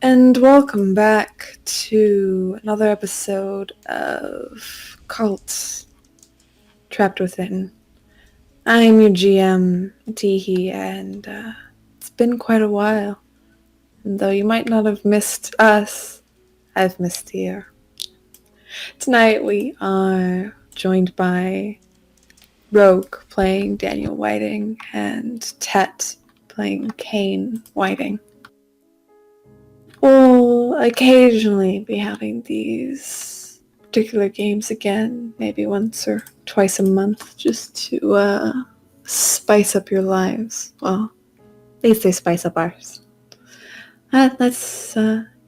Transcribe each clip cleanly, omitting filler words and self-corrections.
And welcome back to another episode of Kult, Trapped Within. I'm your GM, Teehee, and it's been quite a while. And though you might not have missed us, I've missed you. Tonight we are joined by Rogue playing Daniel Whiting and Tet playing Kane Whiting. We'll occasionally be having these particular games again, maybe once or twice a month, just to spice up your lives. Well, at least they spice up ours. Let's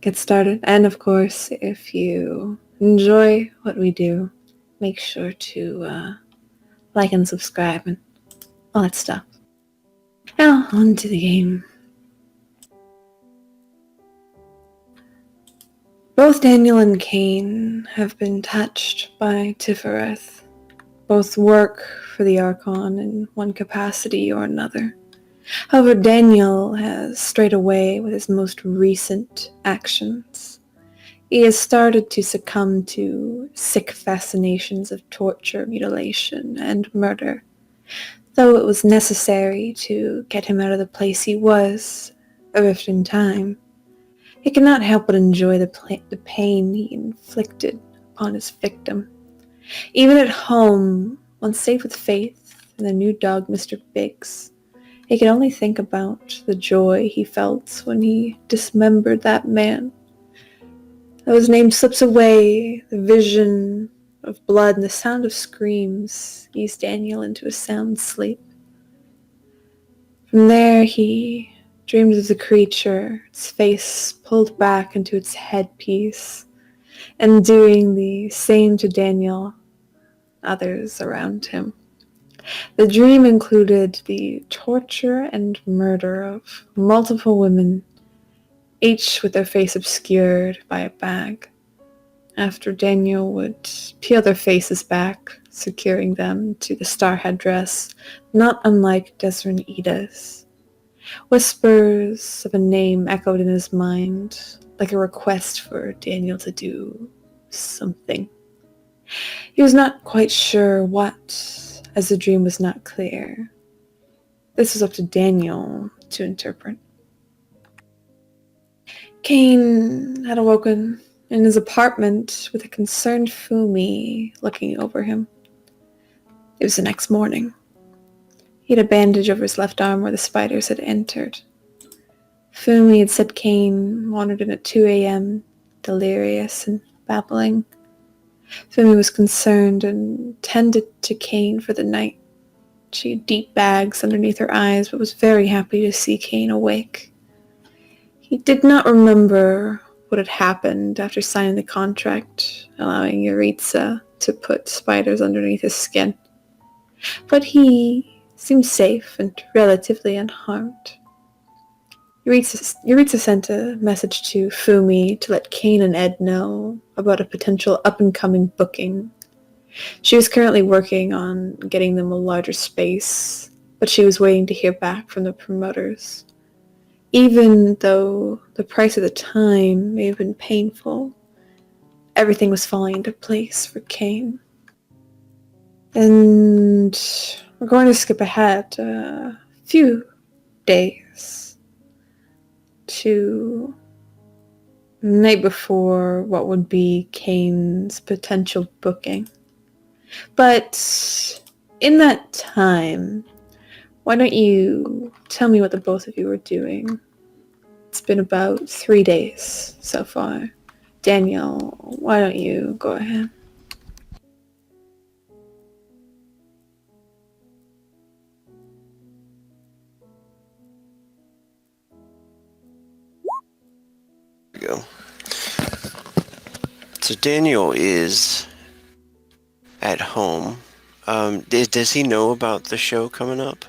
get started. And of course, if you enjoy what we do, make sure to like and subscribe and all that stuff. Now, on to the game. Both Daniel and Kane have been touched by Tifereth. Both work for the Archon in one capacity or another. However, Daniel has strayed away with his most recent actions. He has started to succumb to sick fascinations of torture, mutilation, and murder, though it was necessary to get him out of the place he was, a rift in time. He could not help but enjoy the pain he inflicted upon his victim. Even at home, once safe with Faith and their new dog, Mr. Biggs, he could only think about the joy he felt when he dismembered that man. Though his name slips away, the vision of blood and the sound of screams eased Daniel into a sound sleep. From there, he dreamed of the creature, its face pulled back into its headpiece, and doing the same to Daniel, others around him. The dream included the torture and murder of multiple women, each with their face obscured by a bag. After Daniel would peel their faces back, securing them to the star headdress, not unlike Desrin Ida's. Whispers of a name echoed in his mind, like a request for Daniel to do something. He was not quite sure what, as the dream was not clear. This was up to Daniel to interpret. Kane had awoken in his apartment with a concerned Fumi looking over him. It was the next morning. He had a bandage over his left arm where the spiders had entered. Fumi had said Kane wandered in at 2 a.m., delirious and babbling. Fumi was concerned and tended to Kane for the night. She had deep bags underneath her eyes, but was very happy to see Kane awake. He did not remember what had happened after signing the contract, allowing Yaritza to put spiders underneath his skin. But he seemed safe and relatively unharmed. Yaritza sent a message to Fumi to let Kane and Ed know about a potential up-and-coming booking. She was currently working on getting them a larger space, but she was waiting to hear back from the promoters. Even though the price at the time may have been painful, everything was falling into place for Kane. And we're going to skip ahead a few days to the night before what would be Kane's potential booking. But in that time, why don't you tell me what the both of you are doing? It's been about 3 days so far. Daniel, why don't you go ahead? Go. So Daniel is at home. Does he know about the show coming up?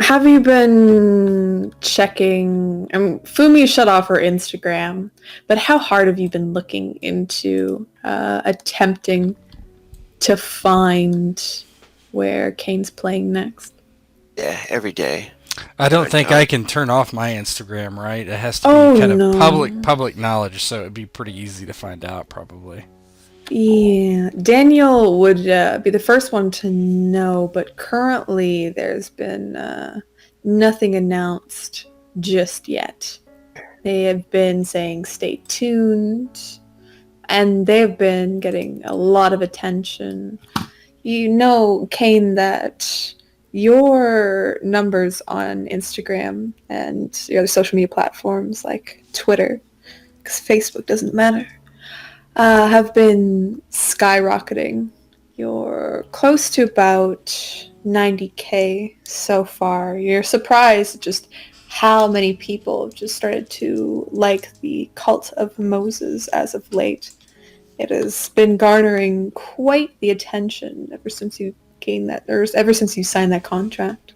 Have you been checking? Fumi shut off her Instagram, but how hard have you been looking into attempting to find where Kane's playing next? Yeah, every day. I don't But think I can turn off my Instagram, right? It has to be Oh kind of no. public knowledge, so it'd be pretty easy to find out, probably. Yeah, Daniel would be the first one to know, but currently there's been nothing announced just yet. They have been saying stay tuned, and they've been getting a lot of attention. You know, Kane, that your numbers on Instagram and the other social media platforms like Twitter, because Facebook doesn't matter, have been skyrocketing. You're close to about 90K so far. You're surprised at just how many people have just started to like the Cult of Moses as of late. It has been garnering quite the attention ever since you gained that, or ever since you signed that contract.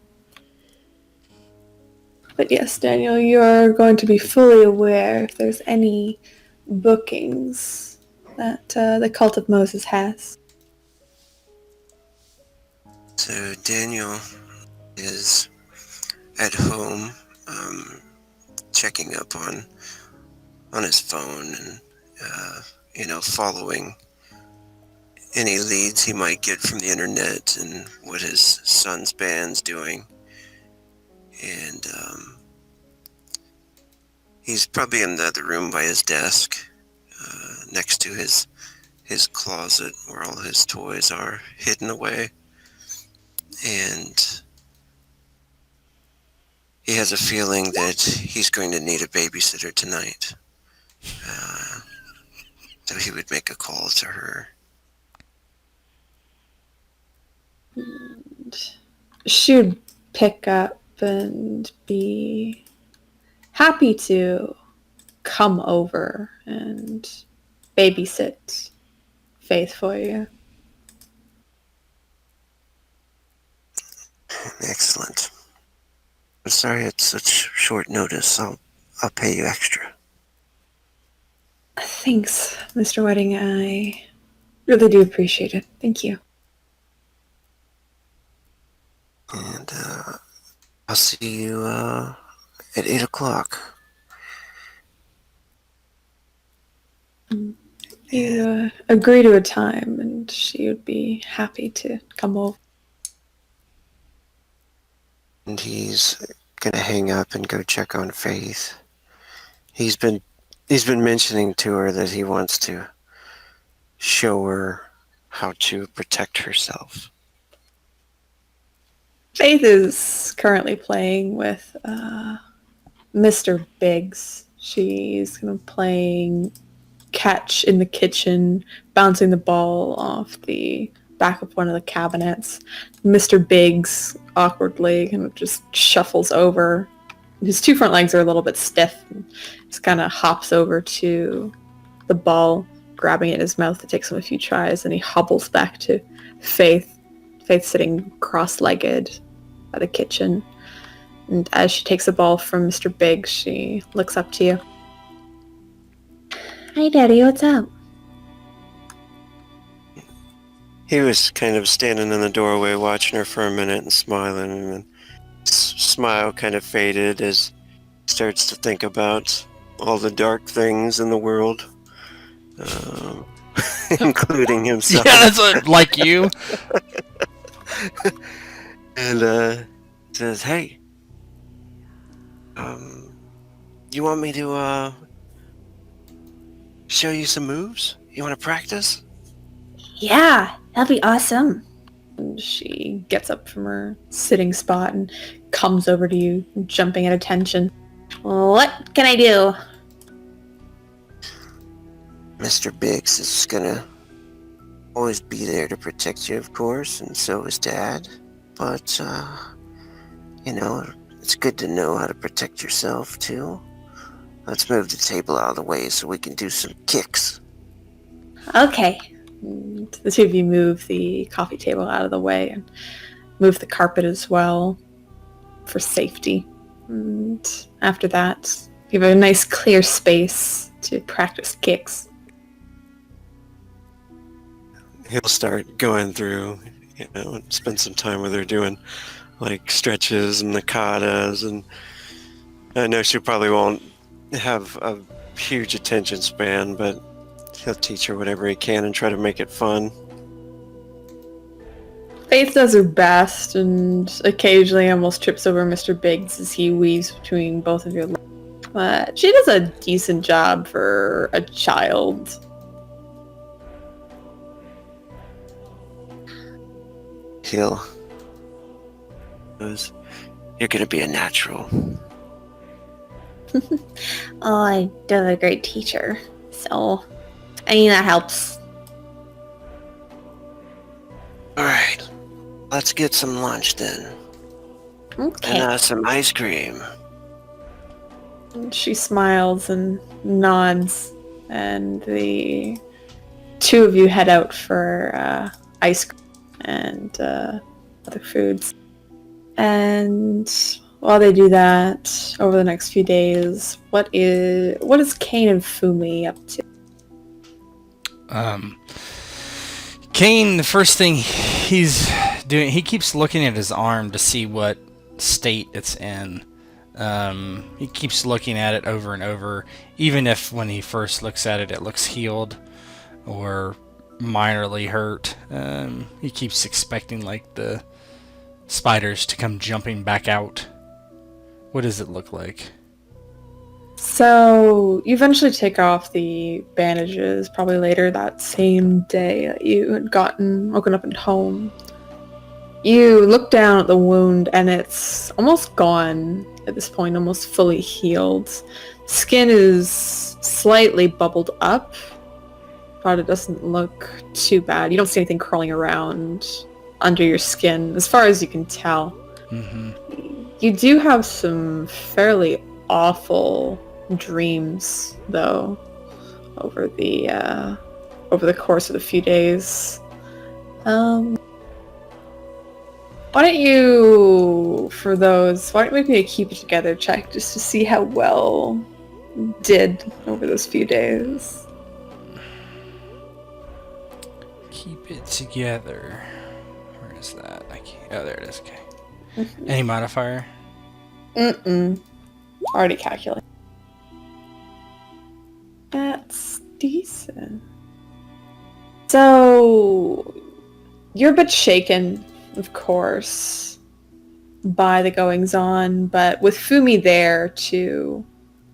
But yes, Daniel, you're going to be fully aware if there's any bookings that the Cult of Moses has. so Daniel is at home, um, checking up on his phone and following any leads he might get from the internet and what his son's band's doing. And he's probably in the other room by his desk, next to his closet where all his toys are hidden away. And he has a feeling that he's going to need a babysitter tonight. Uh, so he would make a call to her. And she would pick up and be happy to come over and babysit Faith for you. Excellent. I'm sorry it's such short notice. I'll pay you extra. Thanks, Mr. Wedding. I really do appreciate it. Thank you. And I'll see you at 8 o'clock. You agree to a time, and she would be happy to come over. And he's gonna hang up and go check on Faith. He's been mentioning to her that he wants to show her how to protect herself. Faith is currently playing with Mr. Biggs. She's kind of playing catch in the kitchen, bouncing the ball off the back of one of the cabinets. Mr. Biggs awkwardly kind of just shuffles over. His two front legs are a little bit stiff. And just kind of hops over to the ball, grabbing it in his mouth. It takes him a few tries, and he hobbles back to Faith. Faith sitting cross-legged by the kitchen. And as she takes the ball from Mr. Biggs, she looks up to you. Hi, Daddy, what's up? He was kind of standing in the doorway watching her for a minute and smiling, and then smile kind of faded as he starts to think about all the dark things in the world, including himself. Yeah, that's what, like you. And says, "Hey, you want me to show you some moves? You want to practice?" Yeah, that'd be awesome. And she gets up from her sitting spot and comes over to you, jumping at attention. What can I do? Mr. Biggs is gonna always be there to protect you, of course, and so is Dad. But, it's good to know how to protect yourself, too. Let's move the table out of the way so we can do some kicks. Okay. And the two of you move the coffee table out of the way and move the carpet as well for safety. And after that, you have a nice clear space to practice kicks. He'll start going through, and spend some time with her doing like stretches and nakatas, and I know she probably won't have a huge attention span, but he'll teach her whatever he can and try to make it fun. Faith does her best and occasionally almost trips over Mr. Biggs as he weaves between both of your legs. But she does a decent job for a child. He'll goes, "You're gonna be a natural." Oh, I do have a great teacher. So, I mean, that helps. Alright, let's get some lunch then. Okay. And some ice cream. And she smiles and nods, and the two of you head out for ice cream and other foods. And while they do that, over the next few days, what is Kane and Fumi up to? Kane, the first thing he's doing, he keeps looking at his arm to see what state it's in. He keeps looking at it over and over, even if when he first looks at it, it looks healed or minorly hurt. He keeps expecting like the spiders to come jumping back out. What does it look like? So you eventually take off the bandages, probably later that same day that you had woken up at home. You look down at the wound and it's almost gone at this point, almost fully healed. Skin is slightly bubbled up, but it doesn't look too bad. You don't see anything crawling around under your skin, as far as you can tell. Mm-hmm. You do have some fairly awful dreams, though, over the course of a few days. Why don't you, for those, why don't you make me a keep it together check just to see how well you did over those few days? Keep it together. Where is that? I can't. Oh, there it is. Okay. Any modifier? Already calculated. That's decent. So, you're a bit shaken, of course, by the goings-on, but with Fumi there to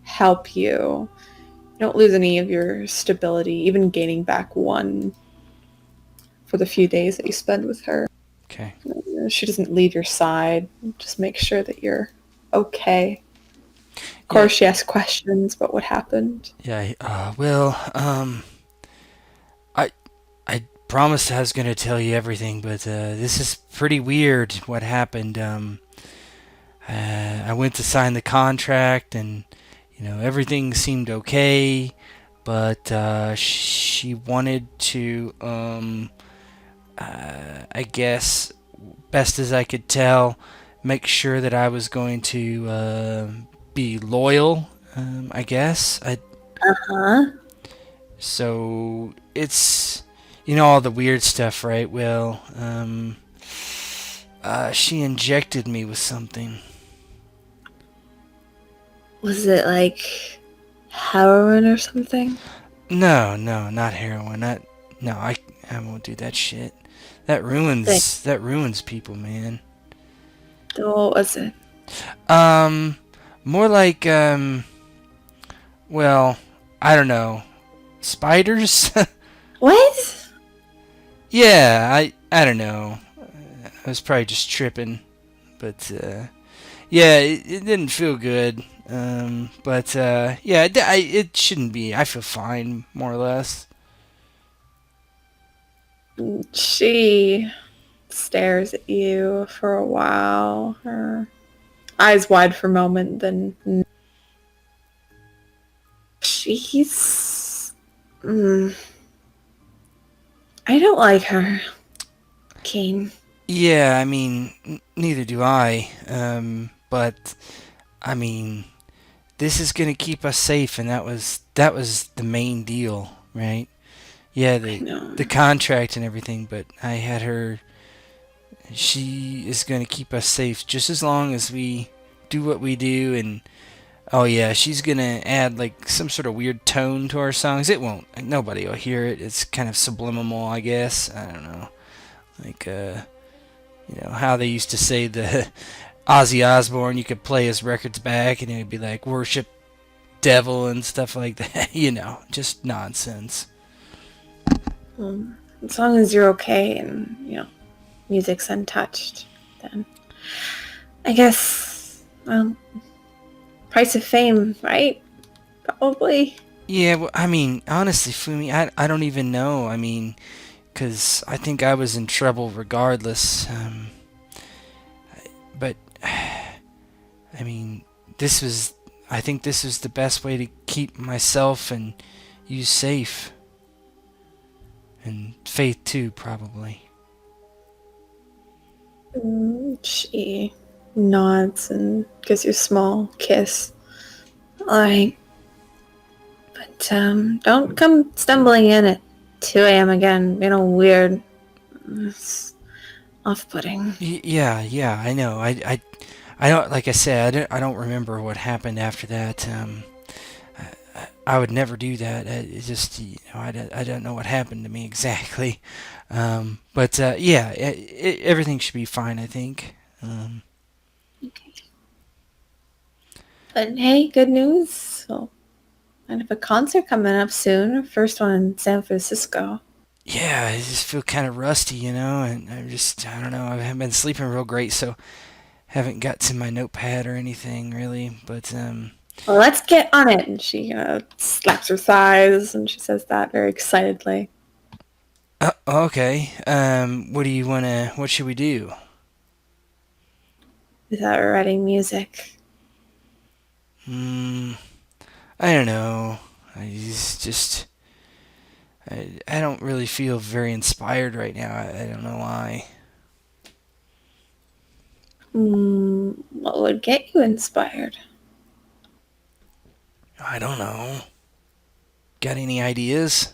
help you, you don't lose any of your stability, even gaining back one for the few days that you spend with her. Okay. She doesn't leave your side. Just make sure that you're okay. Of course, she asks questions about what happened. Yeah. I promised I was gonna tell you everything, but this is pretty weird. What happened? I went to sign the contract, and everything seemed okay, but she wanted to, I guess, best as I could tell, make sure that I was going to be loyal. I guess. So it's all the weird stuff, right? Well, she injected me with something. Was it like heroin or something? No, not heroin. I won't do that shit. That ruins people, man. What was it? More like well, I don't know. Spiders? What? Yeah, I don't know. I was probably just tripping, but yeah, it didn't feel good. But yeah, it shouldn't be. I feel fine, more or less. She stares at you for a while, her eyes wide for a moment, then she's... I don't like her, Kane. Yeah, I mean, neither do I. But I mean, this is gonna keep us safe, and that was the main deal, right? Yeah, the contract and everything, but I had her She is going to keep us safe just as long as we do what we do. And oh yeah, she's going to add like some sort of weird tone to our songs. It won't. Nobody will hear it. It's kind of subliminal, I guess. I don't know. Like how they used to say the Ozzy Osbourne, you could play his records back and it would be like worship devil and stuff like that. Just nonsense. As long as you're okay and, music's untouched, then I guess, well, price of fame, right? Probably. Yeah, well, I mean, honestly, Fumi, I don't even know. I mean, because I think I was in trouble regardless. But, I mean, I think this was the best way to keep myself and you safe. And Faith too, probably. She nods and gives you a small kiss. Alright. But, don't come stumbling in at 2 a.m. again, being all weird. It's off-putting. Yeah, I know. I don't, like I said, I don't remember what happened after that. I would never do that. It just, I don't know what happened to me exactly. But yeah, everything should be fine, I think. Okay. But hey, good news. So, I have a concert coming up soon. First one in San Francisco. Yeah, I just feel kind of rusty, and I don't know, I haven't been sleeping real great, so haven't got to my notepad or anything really. But Well, let's get on it. And she slaps her thighs and she says that very excitedly. Okay. What should we do? Without writing music. I don't know. I don't really feel very inspired right now. I don't know why. What would get you inspired? I don't know. Got any ideas?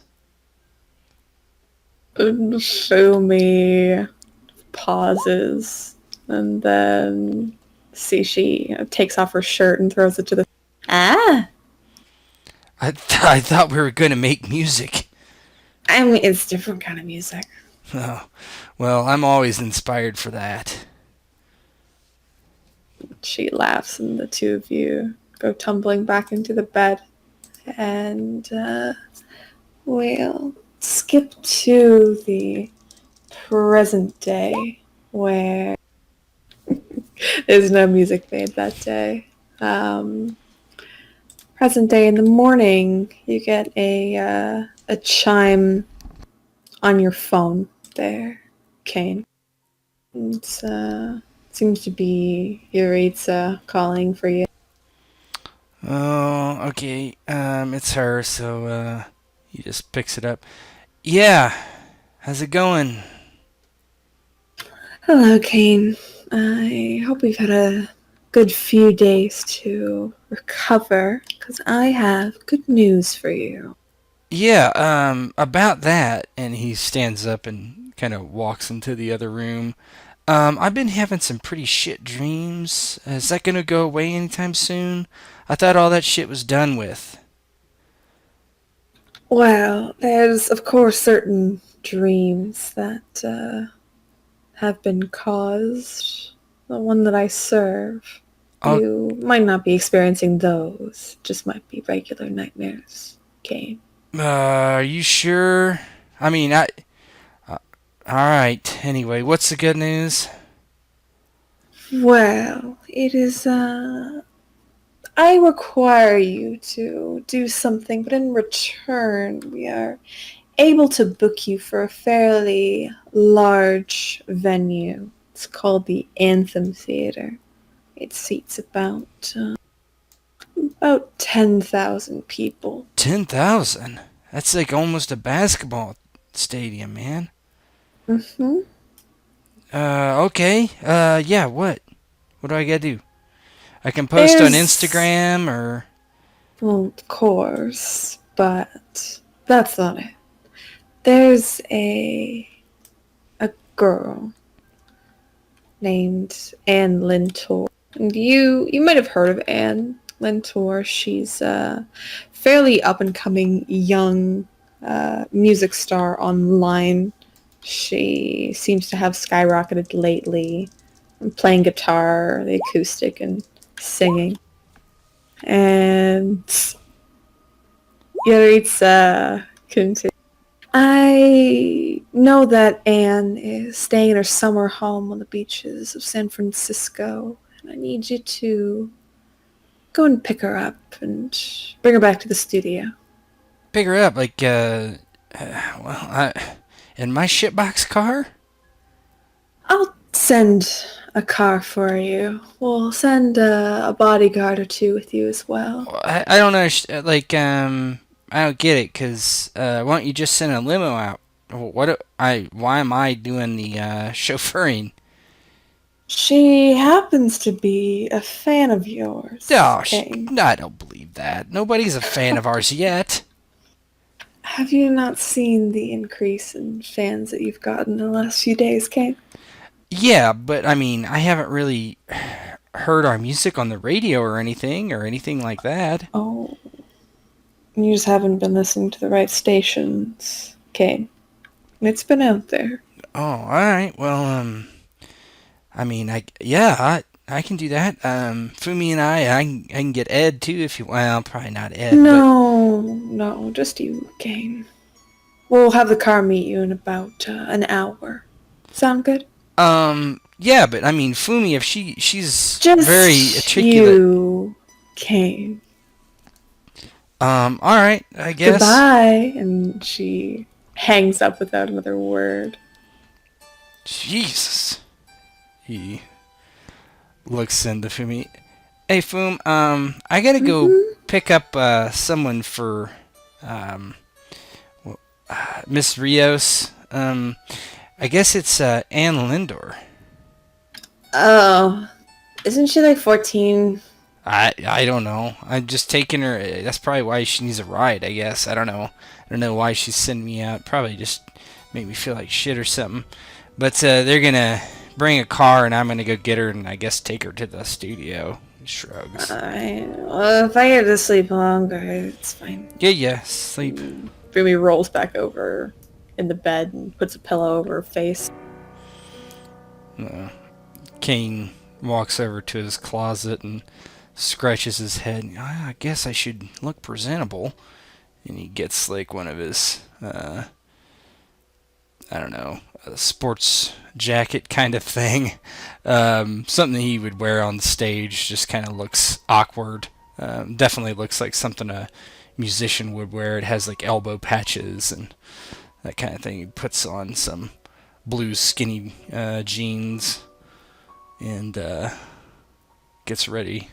Fumi pauses and then she takes off her shirt and throws it to the... Ah! I thought we were gonna make music. I mean, it's different kind of music. Oh, well, I'm always inspired for that. She laughs and the two of you go tumbling back into the bed. And we'll skip to the present day where there's no music made that day. Present day in the morning, you get a chime on your phone there, Kane. It seems to be Yaritza calling for you. Oh, okay. It's her, so he just picks it up. Yeah, how's it going? Hello, Kane. I hope we've had a good few days to recover, because I have good news for you. Yeah, about that, and he stands up and kind of walks into the other room. I've been having some pretty shit dreams. Is that gonna go away anytime soon? I thought all that shit was done with. Well, there's, of course, certain dreams that have been caused. The one that I serve. Oh, You might not be experiencing those. Just might be regular nightmares, Kane. are you sure? I mean, uh, alright, anyway, what's the good news? Well, it is, I require you to do something, but in return, we are able to book you for a fairly large venue. It's called the Anthem Theater. It seats about 10,000 people. 10,000? That's like almost a basketball stadium, man. Mm-hmm. Okay. Yeah, what? What do I gotta do? I can post on There's, Instagram or... well, of course, but that's not it. There's a girl named Anne Lintor. And you might have heard of Anne Lintor. She's a fairly up-and-coming young music star online. She seems to have skyrocketed lately, playing guitar, the acoustic, and singing. And Yaritza continues. I know that Anne is staying in her summer home on the beaches of San Francisco, and I need you to go and pick her up and bring her back to the studio. Pick her up, like, in my shitbox car? I'll send a car for you. We'll send a bodyguard or two with you as well. I don't know, I don't get it, because, why don't you just send a limo out? Why am I doing the, chauffeuring? She happens to be a fan of yours, Oh, Kane. I don't believe that. Nobody's a fan of ours yet. Have you not seen the increase in fans that you've gotten in the last few days, Kane? Yeah, but, I mean, I haven't really heard our music on the radio or anything like that. Oh, you just haven't been listening to the right stations, Kane. It's been out there. Oh, alright, well, I mean, I can do that. Fumi and I can get Ed too if you. Well, probably not Ed. No, just you, Kane. We'll have the car meet you in about an hour. Sound good? Yeah, but I mean, Fumi, if she's Just very articulate. you, Kane. All right, I guess. Goodbye. And she hangs up without another word. Jesus. He looks into Fumi. Hey, Fum. I gotta go pick up someone for Miss Rios. I guess it's Anne Lindor. Oh, isn't she like 14? I don't know. I'm just taking her. That's probably why she needs a ride, I guess. I don't know. I don't know why she's sending me out. Probably just make me feel like shit or something. But they're gonna bring a car, and I'm gonna go get her, and I guess take her to the studio. He shrugs. Well, if I get to sleep longer, it's fine. Yeah, sleep. Rumi rolls back over in the bed and puts a pillow over her face. Kane walks over to his closet and scratches his head. I guess I should look presentable. And he gets like one of his, I don't know, a sports jacket kind of thing. Something he would wear on stage. Just kind of looks awkward. Definitely looks like something a musician would wear. It has like elbow patches and that kind of thing. He puts on some blue skinny jeans and gets ready.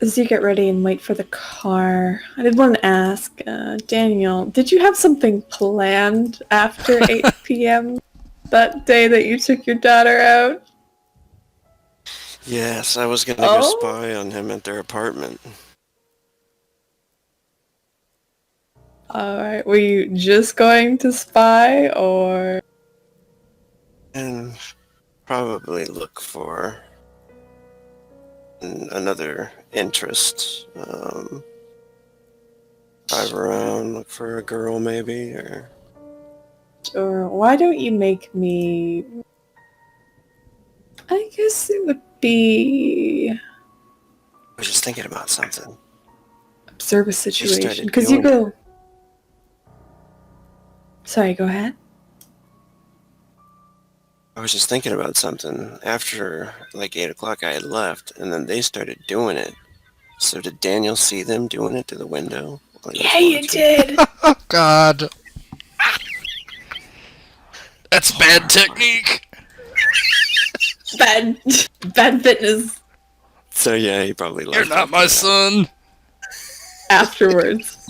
As you get ready and wait for the car, I did want to ask, Daniel, did you have something planned after 8 p.m. that day that you took your daughter out? Yes, I was gonna go spy on him at their apartment. Alright, were you just going to spy, or...? And probably look for another interest. Drive around, look for a girl maybe, or... Or why don't you make me... I guess it would be... I was just thinking about something. Observe a situation, because you go... Sorry, go ahead. I was just thinking about something. After like 8 o'clock I had left, and then they started doing it. So did Daniel see them doing it to the window? Yeah, you did! Oh, God. That's bad technique. Bad fitness. So yeah, he probably left. You're not my son. Afterwards,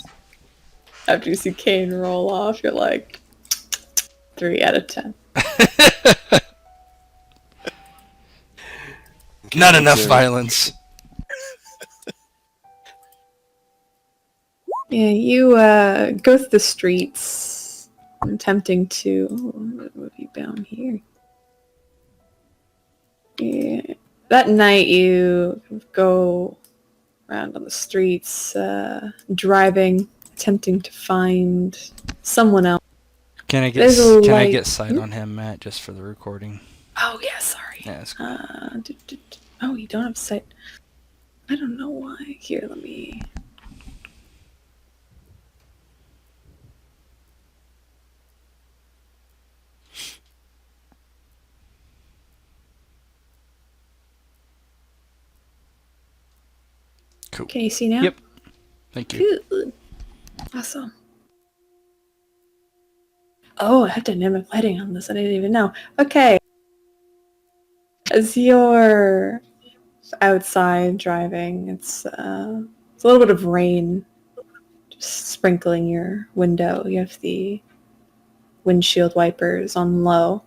after you see Kane roll off, you're like, 3 out of 10. Not enough violence. Yeah, you go through the streets, attempting to... What have you found here? That night you go around on the streets, driving, attempting to find someone else. Can I There's a get light. sight on him, Matt, just for the recording? Oh yeah, sorry. Yeah, that's cool. Oh, you don't have sight. I don't know why. Here, let me. Cool. Can you see now? Yep. Thank you. Good. Awesome. Oh, I have dynamic lighting on this. I didn't even know. Okay. As you're outside driving, it's a little bit of rain just sprinkling your window. You have the windshield wipers on low.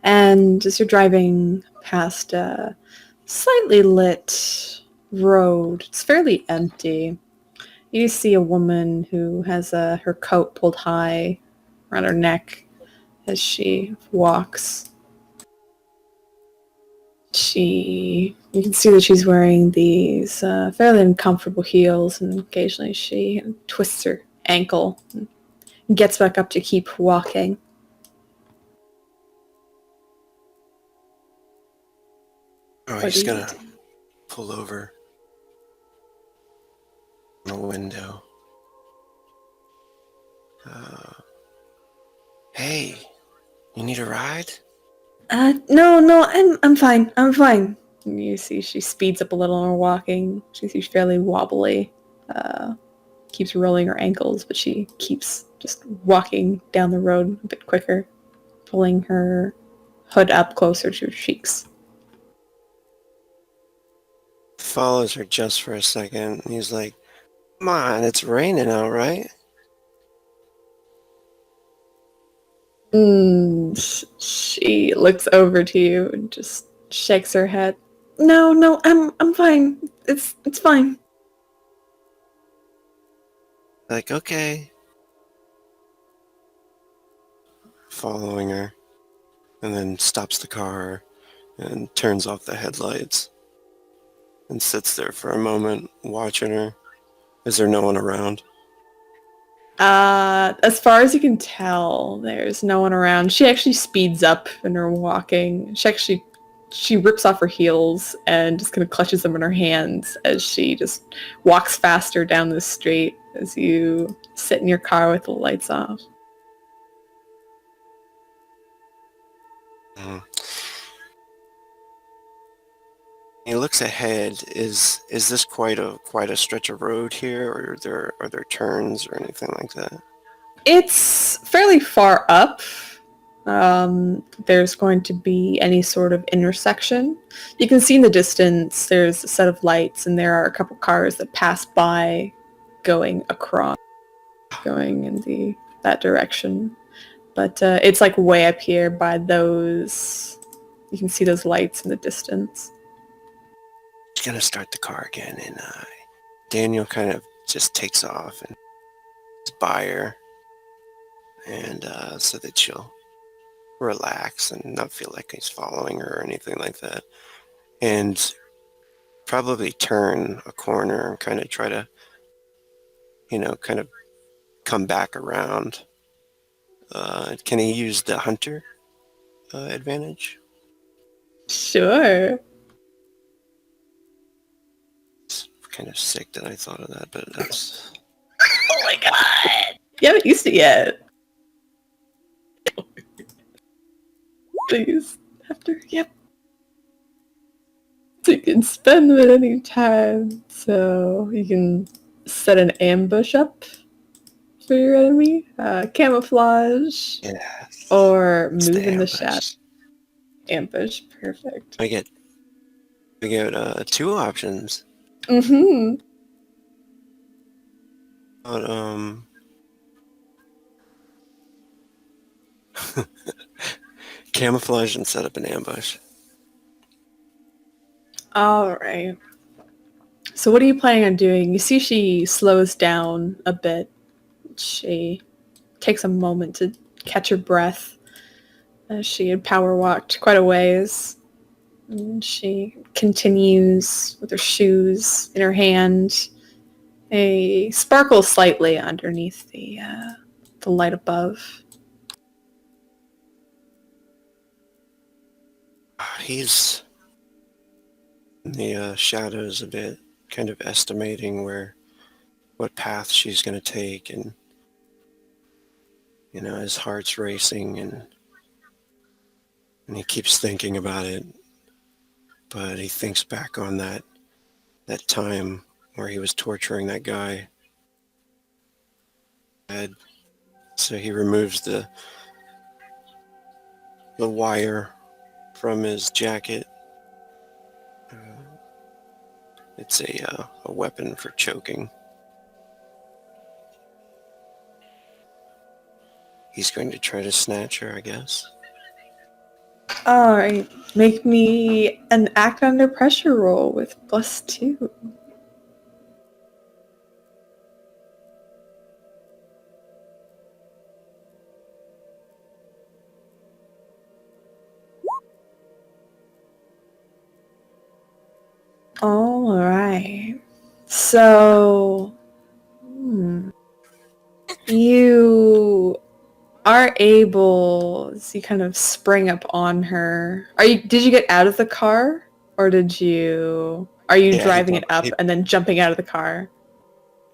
And as you're driving past a slightly lit road, it's fairly empty. You see a woman who has her coat pulled high around her neck as she walks. You can see that she's wearing these fairly uncomfortable heels, and occasionally she twists her ankle and gets back up to keep walking. Oh, What he's do you gonna do? pull over on the window. Hey, you need a ride? No, I'm fine. I'm fine. And you see she speeds up a little in her walking. She's fairly wobbly. Keeps rolling her ankles, but she keeps just walking down the road a bit quicker, pulling her hood up closer to her cheeks. Follows her just for a second. And he's like, "Come on, it's raining out, right?" She looks over to you and just shakes her head. No, I'm fine. It's fine. Like, okay. Following her, and then stops the car and turns off the headlights and sits there for a moment watching her. Is there no one around? As far as you can tell, there's no one around. She actually speeds up in her walking. She rips off her heels and just kind of clutches them in her hands as she just walks faster down the street as you sit in your car with the lights off. Mhm. He looks ahead. Is this quite a stretch of road here, or are there turns or anything like that? It's fairly far up. There's going to be any sort of intersection. You can see in the distance there's a set of lights, and there are a couple cars that pass by going across, going in that direction. But it's like way up here by those. You can see those lights in the distance. He's gonna start the car again, and Daniel kind of just takes off and by her, and so that she'll relax and not feel like he's following her or anything like that, and probably turn a corner and kind of try to, kind of come back around. Can he use the hunter advantage? Sure. It's kind of sick that I thought of that, but that's... Oh my god! You haven't used it yet. Please. After, yep. So you can spend it any time. So you can set an ambush up for your enemy, camouflage, Yes. or It's move in the ambush. shadow. Ambush, perfect. I get 2 options. Mm-hmm. But, camouflage and set up an ambush. All right. So what are you planning on doing? You see she slows down a bit. She takes a moment to catch her breath as she had power walked quite a ways. And she continues with her shoes in her hand. A sparkle slightly underneath the light above. He's in the shadows a bit, kind of estimating what path she's going to take, and his heart's racing, and he keeps thinking about it. But he thinks back on that time where he was torturing that guy. And so he removes the wire from his jacket. It's a weapon for choking. He's going to try to snatch her, I guess. Alright, make me an act under pressure roll with +2. Alright. So, you are able to kind of spring up on her. Did you get out of the car? Or are you Yeah, driving it up and then jumping out of the car?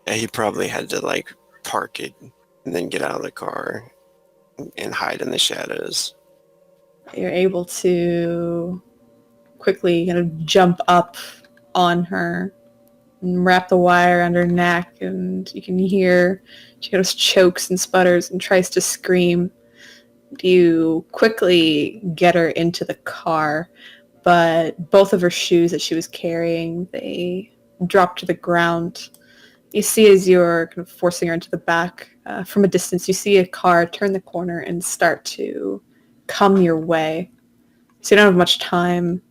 Yeah, he probably had to park it and then get out of the car and hide in the shadows. You're able to quickly kind of jump up on her and wrap the wire around her neck, and you can hear she kind of chokes and sputters and tries to scream. You quickly get her into the car, but both of her shoes that she was carrying, they drop to the ground. You see as you're kind of forcing her into the back, from a distance, you see a car turn the corner and start to come your way. So you don't have much time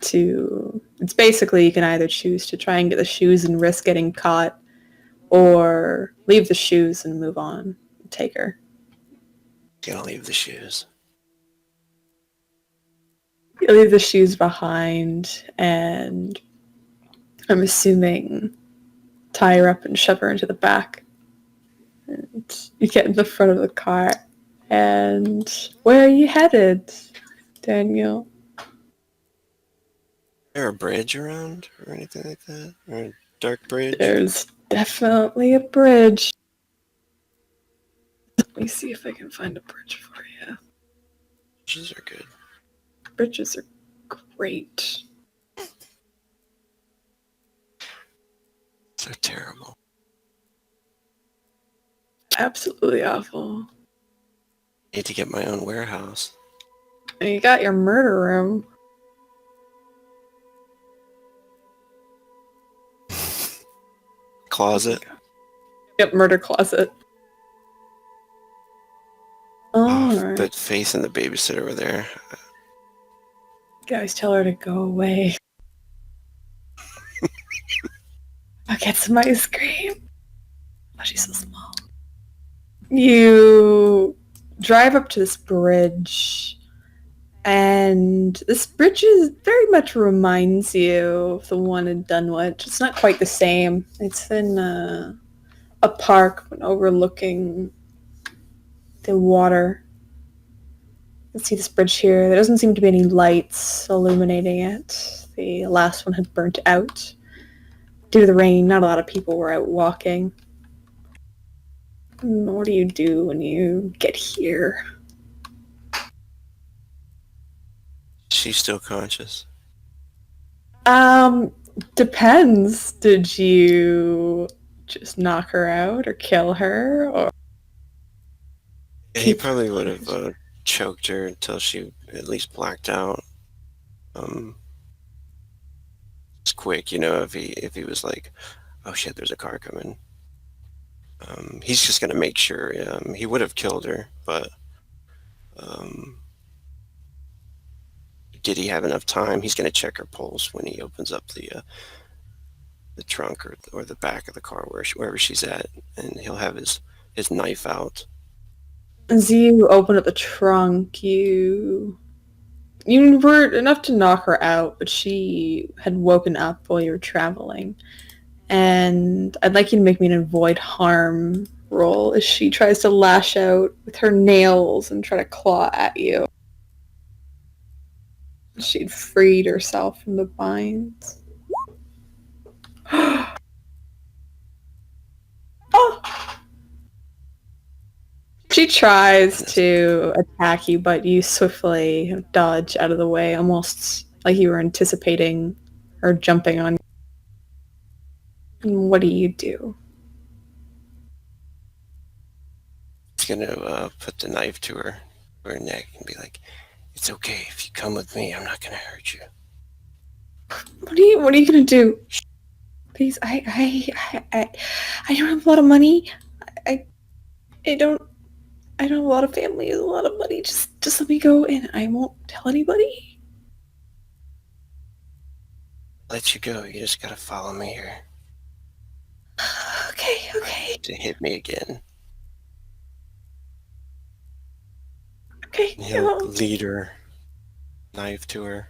it's basically you can either choose to try and get the shoes and risk getting caught, or leave the shoes and move on and take her. Gonna leave the shoes. You leave the shoes behind, and I'm assuming tie her up and shove her into the back. And you get in the front of the car. And where are you headed, Daniel? Is there a bridge around or anything like that? Or a dark bridge? There's definitely a bridge. Let me see if I can find a bridge for you. Bridges are good. Bridges are great. So terrible. Absolutely awful. Need to get my own warehouse. And you got your murder room. Closet. Yep, murder closet. Alright. But Faith and the babysitter were there. Guys, tell her to go away. I'll get some ice cream. Oh, she's so small. You drive up to this bridge, and this bridge very much reminds you of the one in Dunwich. It's not quite the same. It's in a park overlooking the water. Let's see this bridge here. There doesn't seem to be any lights illuminating it. The last one had burnt out. Due to the rain, not a lot of people were out walking. What do you do when you get here? She's still conscious. Depends. Did you just knock her out or kill her? Or He probably would have choked her until she at least blacked out. It's quick, if he was like, oh shit, there's a car coming. He's just gonna make sure. He would have killed her, but did he have enough time? He's gonna check her pulse when he opens up the trunk or the back of the car wherever she's at, and he'll have his knife out. as you open up the trunk, you You were enough to knock her out, but she had woken up while you were traveling. And I'd like you to make me an avoid harm roll as she tries to lash out with her nails and try to claw at you. She'd freed herself from the binds. Oh! She tries to attack you, but you swiftly dodge out of the way, almost like you were anticipating her jumping on you. And what do you do? He's gonna put the knife to her neck and be like, "It's okay if you come with me. I'm not gonna hurt you." What are you gonna do? Please, I don't have a lot of money. I don't have a lot of family, a lot of money. Just let me go and I won't tell anybody. Let you go. You just gotta follow me here Okay. to hit me again. Okay. And he'll lead her, knife to her.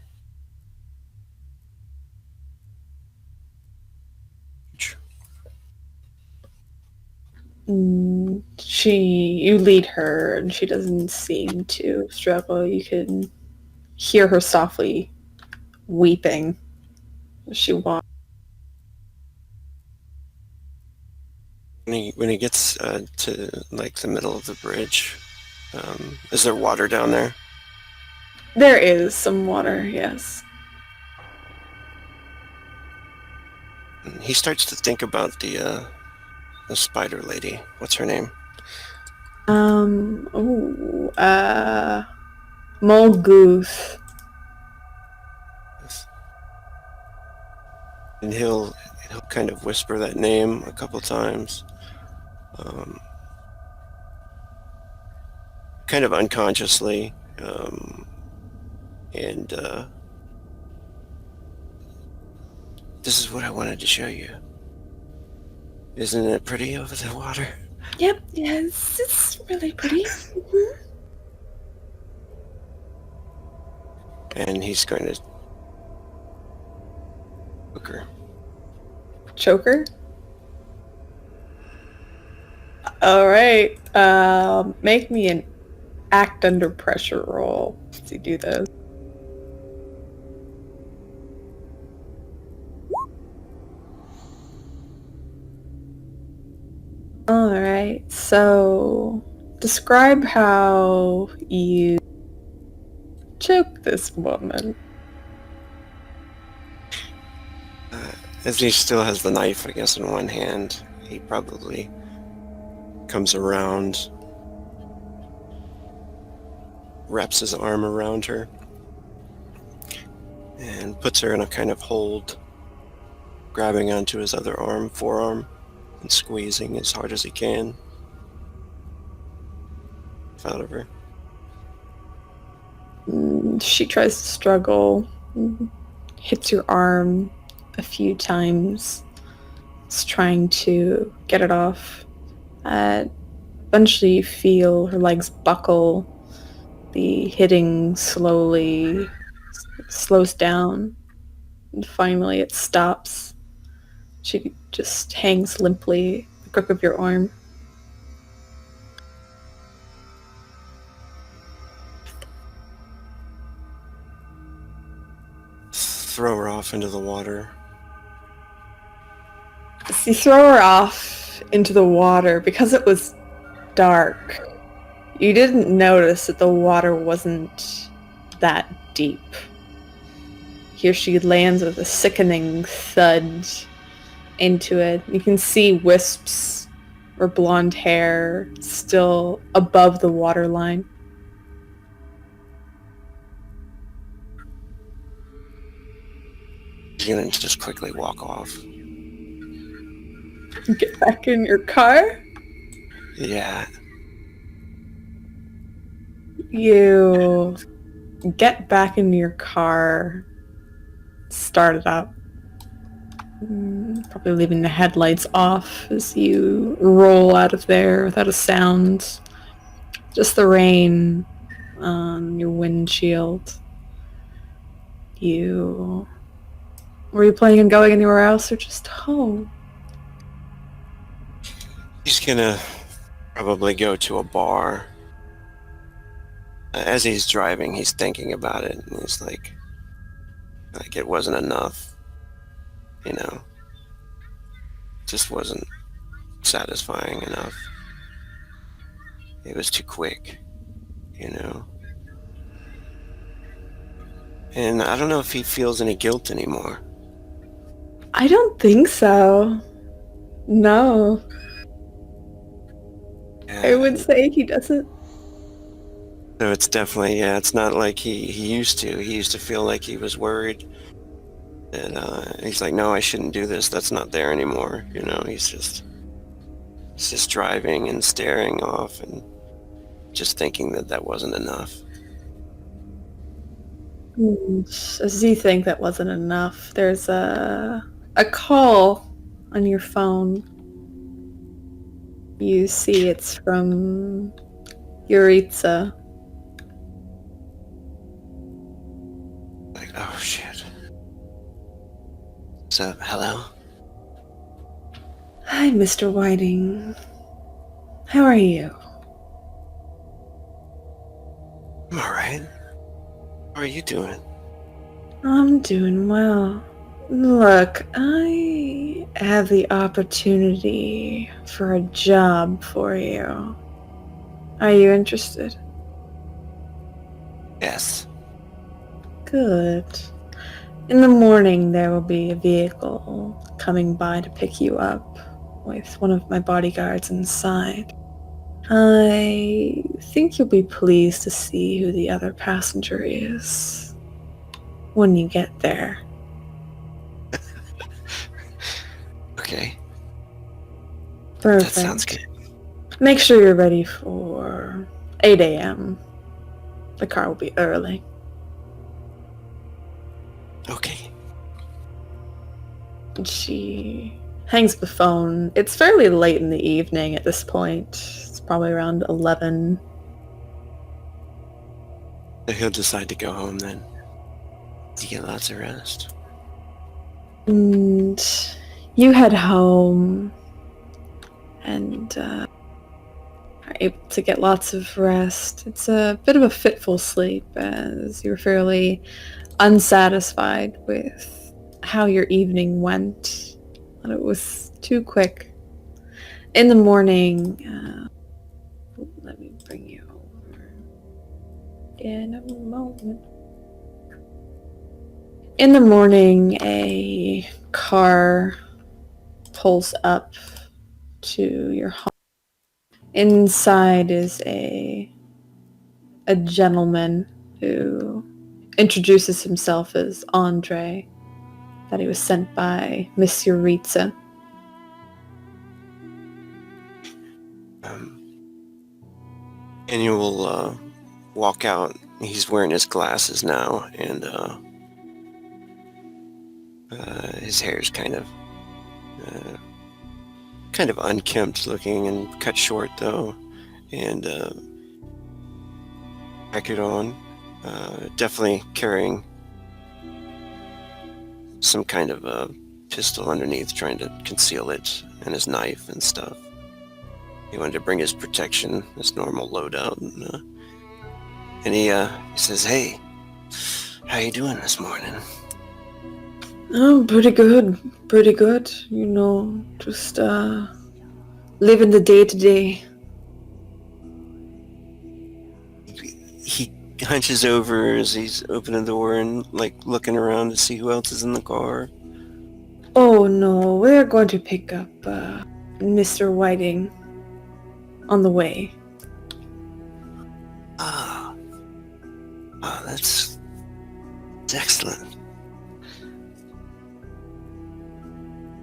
You lead her and she doesn't seem to struggle. You can hear her softly weeping as she walks. When he gets to like the middle of the bridge, is there water down there? There is some water, yes. And he starts to think about the spider lady. What's her name? Mulgoose. And he'll kind of whisper that name a couple times, kind of unconsciously, and this is what I wanted to show you. Isn't it pretty over the water? Yep, yes, it's really pretty. Mm-hmm. And he's going to hook her. Choker? Alright, make me an act under pressure roll to do this. Alright, so describe how you choke this woman. As he still has the knife, I guess, in one hand, he probably comes around, wraps his arm around her, and puts her in a kind of hold, grabbing onto his other arm, forearm, and squeezing as hard as he can out of her. She tries to struggle, hits your arm a few times, is trying to get it off. Eventually you feel her legs buckle, the hitting slowly slows down, and finally it stops. She just hangs limply, the grip of your arm. Throw her off into the water. As you throw her off into the water, because it was dark, you didn't notice that the water wasn't that deep. Here she lands with a sickening thud into it. You can see wisps or blonde hair still above the waterline. You're gonna just quickly walk off. Get back in your car. Yeah. You get back in your car, start it up. Probably leaving the headlights off as you roll out of there without a sound. Just the rain on your windshield. Were you planning on going anywhere else or just home? He's gonna probably go to a bar. As he's driving, he's thinking about it, and he's like it wasn't enough, you know? Just wasn't satisfying enough. It was too quick, you know? And I don't know if he feels any guilt anymore. I don't think so. No. I would say he doesn't. So it's definitely, it's not like he used to. He used to feel like he was worried. And he's like, no, I shouldn't do this. That's not there anymore. You know, he's just driving and staring off and just thinking that wasn't enough. As you think that wasn't enough, there's a call on your phone. You see it's from Yaritza. Like, oh shit. So, hello? Hi, Mr. Whiting. How are you? I'm alright. How are you doing? I'm doing well. Look, I have the opportunity for a job for you. Are you interested? Yes. Good. In the morning, there will be a vehicle coming by to pick you up with one of my bodyguards inside. I think you'll be pleased to see who the other passenger is when you get there. Okay. Perfect. That sounds good. Make sure you're ready for 8 a.m. The car will be early. Okay. She hangs the phone. It's fairly late in the evening at this point. It's probably around 11. So he'll decide to go home then. To get lots of rest. And you head home and are able to get lots of rest. It's a bit of a fitful sleep as you're fairly unsatisfied with how your evening went. And it was too quick. In the morning, let me bring you over in a moment. In the morning, a car pulls up to your home. Inside is a gentleman who introduces himself as Andre, that he was sent by Miss Yaritza. And you will walk out. He's wearing his glasses now, and his hair's kind of unkempt looking and cut short though, and jacket on. Definitely carrying some kind of a pistol underneath, trying to conceal it, and his knife and stuff. He wanted to bring his protection, his normal loadout, and he says, "Hey, how you doing this morning?" Oh, pretty good. Pretty good. You know, just living the day to day. He hunches over as he's opening the door and like looking around to see who else is in the car. Oh no, we're going to pick up Mr. Whiting on the way. Ah, that's excellent.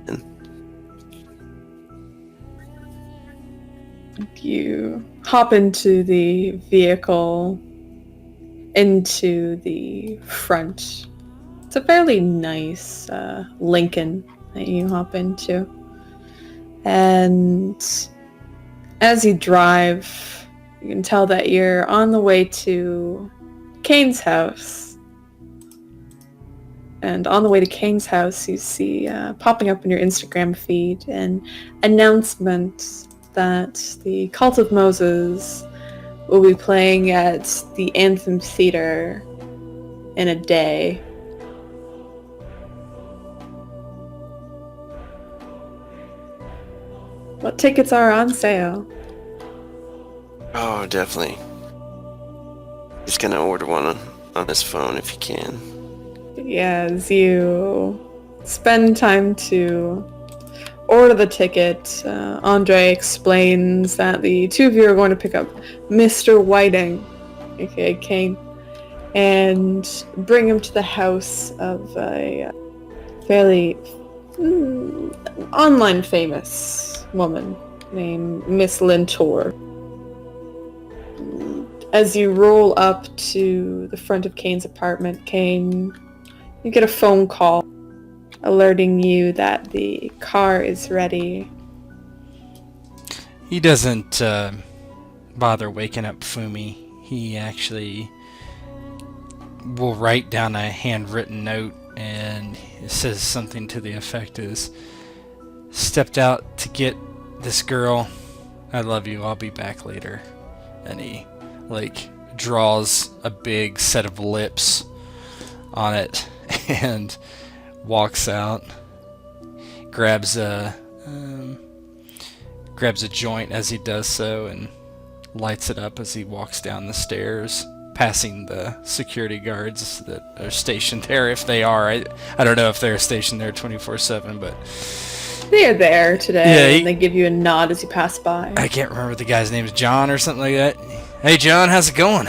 And You hop into the vehicle, into the front. It's a fairly nice Lincoln that you hop into. And as you drive, you can tell that you're on the way to Kane's house. And on the way to Kane's house, you see popping up in your Instagram feed an announcement that the Cult of Moses will be playing at the Anthem Theater in a day. What tickets are on sale? Oh, definitely. He's gonna order one on his phone if he can. Yeah, as you spend time to order the ticket, Andre explains that the two of you are going to pick up Mr. Whiting, aka Kane, and bring him to the house of a fairly online famous woman named Miss Lintor. As you roll up to the front of Kane's apartment, Kane, you get a phone call alerting you that the car is ready. He doesn't bother waking up Fumi. He actually will write down a handwritten note, and it says something to the effect is, stepped out to get this girl. I love you. I'll be back later. And he draws a big set of lips on it and walks out, grabs a joint as he does so, and lights it up as he walks down the stairs, passing the security guards that are stationed there, if they are. I don't know if they're stationed there 24/7, but They are there today, Yeah, and they give you a nod as you pass by. I can't remember the guy's name. Is John or something like that. Hey John, how's it going?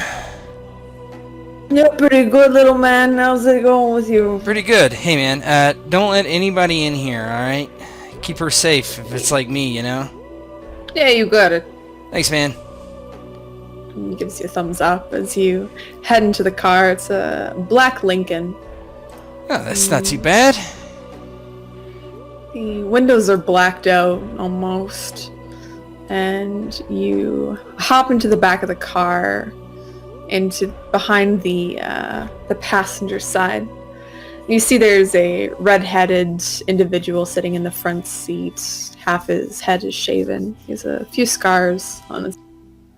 Yeah, pretty good, little man. How's it going with you? Pretty good. Hey man, don't let anybody in here, alright? Keep her safe if it's like me, you know? Yeah, you got it. Thanks, man. He gives you a thumbs up as you head into the car. It's a black Lincoln. Oh, that's not too bad. The windows are blacked out almost, and you hop into the back of the car, into behind the passenger side. You see there's a red-headed individual sitting in the front seat. Half his head is shaven. He has a few scars on his,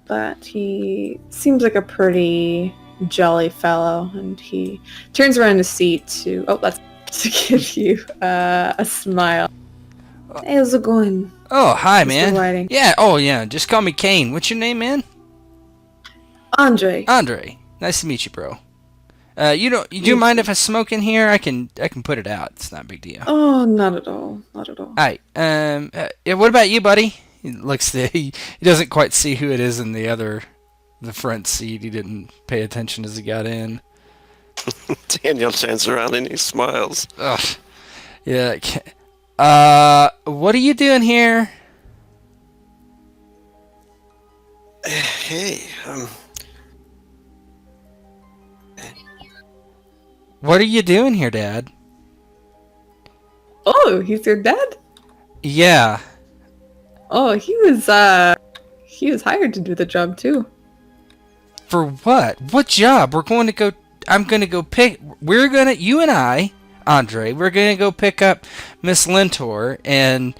but he seems like a pretty jolly fellow, and he turns around his seat to give you a smile. Hey, how's it going? Oh, hi, Mr. man. Whiting? Yeah, oh, yeah, just call me Kane. What's your name, man? Andre. Andre. Nice to meet you, bro. Do you mind if I smoke in here? I can put it out. It's not a big deal. Oh, not at all. Not at all. Alright, yeah, what about you, buddy? He doesn't quite see who it is in the front seat. He didn't pay attention as he got in. Daniel turns around and he smiles. Ugh. Yeah. What are you doing here? Hey, What are you doing here, Dad? Oh, he's your dad? Yeah. Oh, he was hired to do the job too. For what? What job? You and I, Andre, we're gonna go pick up Miss Lintor, and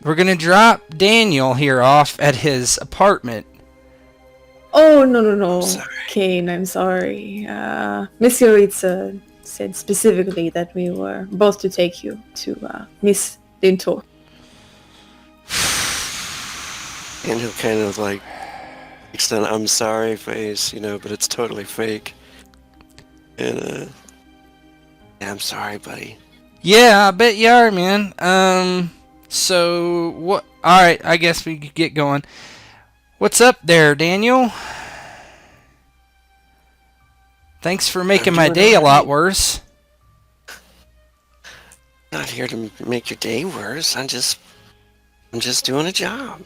we're gonna drop Daniel here off at his apartment. Oh, no. sorry. Kane, I'm sorry. Miss Yaritza said specifically that we were both to take you to Miss Lintor. And he'll kind of makes an I'm sorry face, but it's totally fake. And yeah, I'm sorry, buddy. Yeah, I bet you are, man. So what? All right, I guess we could get going. What's up there, Daniel? Thanks for making my doing day a all lot right. worse. Not here to make your day worse. I'm just doing a job.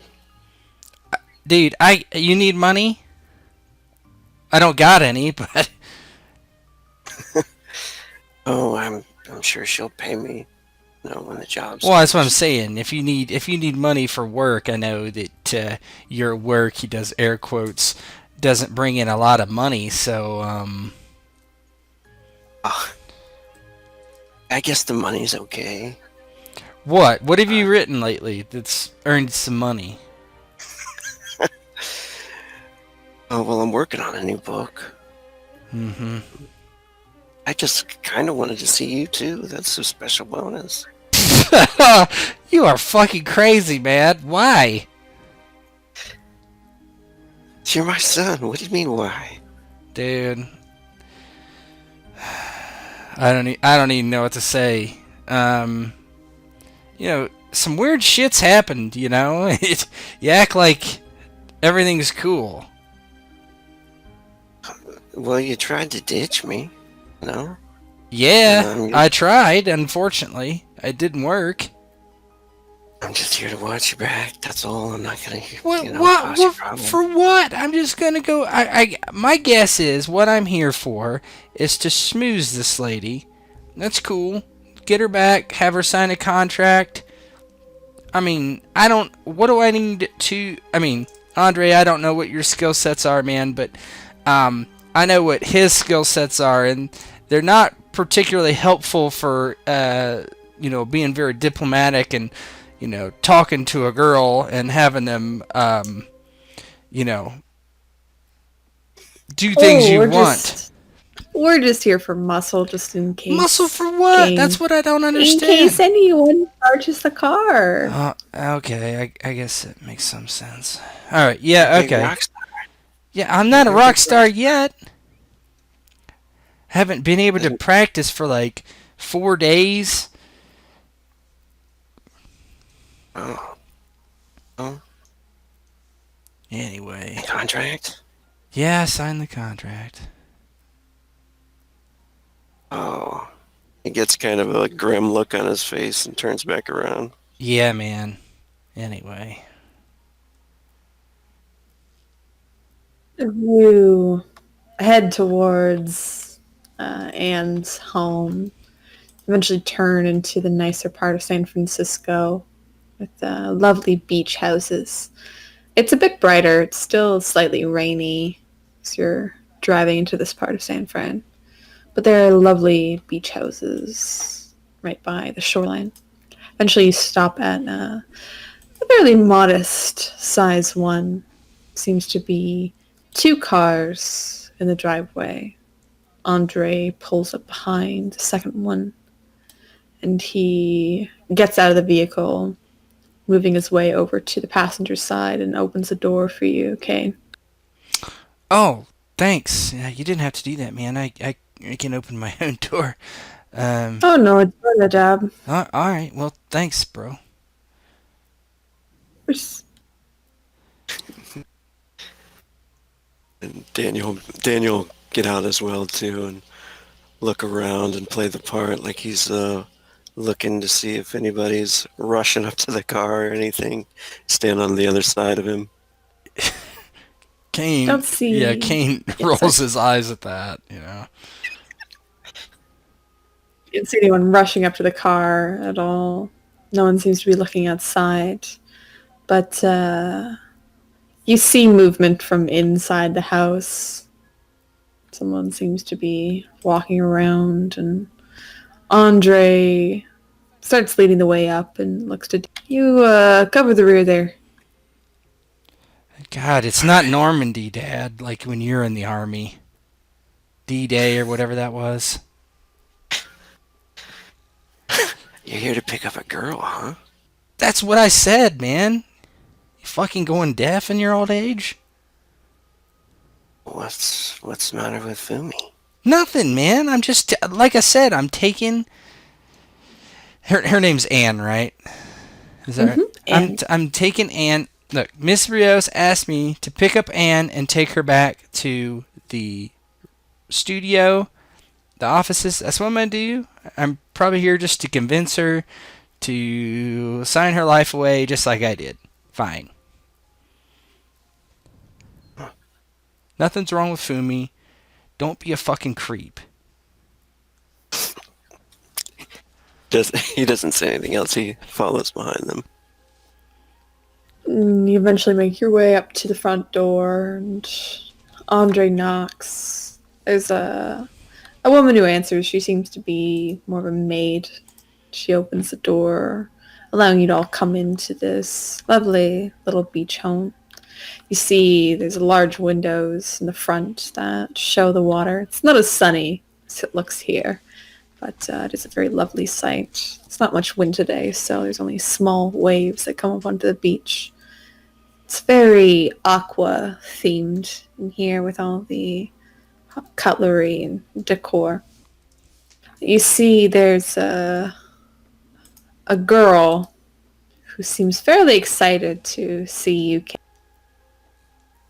Dude, you need money? I don't got any, but Oh, I'm sure she'll pay me, when the job's well, that's what I'm saying. If you need money for work, I know that your work, he does air quotes, doesn't bring in a lot of money. So Ah, I guess the money's okay. What? What have you written lately that's earned some money? Oh, well, I'm working on a new book. Mm-hmm. I just kind of wanted to see you, too. That's a special bonus. You are fucking crazy, man. Why? You're my son. What do you mean, why? Dude. I don't even know what to say. You know, some weird shit's happened, you know? You act like everything's cool. Well, you tried to ditch me, no? Yeah, I tried, unfortunately. It didn't work. I'm just here to watch your back. That's all. I'm not gonna, What? cause you problem. For what? I'm just gonna go. My guess is what I'm here for is to schmooze this lady. That's cool. Get her back. Have her sign a contract. I mean, I don't. What do I need to? I mean, Andre, I don't know what your skill sets are, man, but I know what his skill sets are, and they're not particularly helpful for being very diplomatic and talking to a girl and having them do things you want. We're just here for muscle, just in case. Muscle for what? Kane, That's what I don't understand. In case anyone charges the car. Okay, I guess it makes some sense. All right, yeah, okay. Yeah, I'm not a rock star yet. Haven't been able to practice for like 4 days. Oh. Anyway. Contract? Yeah, I signed the contract. Oh. He gets kind of a grim look on his face and turns back around. Yeah, man. Anyway. You head towards Anne's home. Eventually turn into the nicer part of San Francisco with lovely beach houses. It's a bit brighter. It's still slightly rainy as you're driving into this part of San Fran. But there are lovely beach houses right by the shoreline. Eventually you stop at a fairly modest size one. Seems to be 2 cars in the driveway. Andre pulls up behind the second one, and he gets out of the vehicle, moving his way over to the passenger side and opens the door for you, Kane. Oh, thanks. Yeah, you didn't have to do that, man. I can open my own door. Oh no, it's not a job. All right. Well, thanks, bro. And Daniel get out as well, too, and look around and play the part like he's looking to see if anybody's rushing up to the car or anything. Stand on the other side of him. Kane. Don't see. Yeah, Kane rolls his eyes at that, You don't see anyone rushing up to the car at all. No one seems to be looking outside. But you see movement from inside the house. Someone seems to be walking around, and Andre starts leading the way up and looks to you. Cover the rear there. God, it's not Normandy, Dad, like when you're in the army. D-Day or whatever that was. You're here to pick up a girl, huh? That's what I said, man. You fucking going deaf in your old age? What's the matter with Fumi? Nothing, man. I'm just, like I said, I'm taking... Her name's Anne, right? Is that right? I'm taking Anne... Look, Miss Rios asked me to pick up Anne and take her back to the studio, the offices. That's what I'm going to do. I'm probably here just to convince her to sign her life away just like I did. Fine. Nothing's wrong with Fumi. Don't be a fucking creep. He doesn't say anything else. He follows behind them. You eventually make your way up to the front door, and Andre knocks. There's a A woman who answers, she seems to be more of a maid. She opens the door, allowing you to all come into this lovely little beach home. You see there's large windows in the front that show the water. It's not as sunny as it looks here, but it is a very lovely sight. It's not much wind today, so there's only small waves that come up onto the beach. It's very aqua themed in here with all the cutlery and decor. You see there's a girl who seems fairly excited to see you.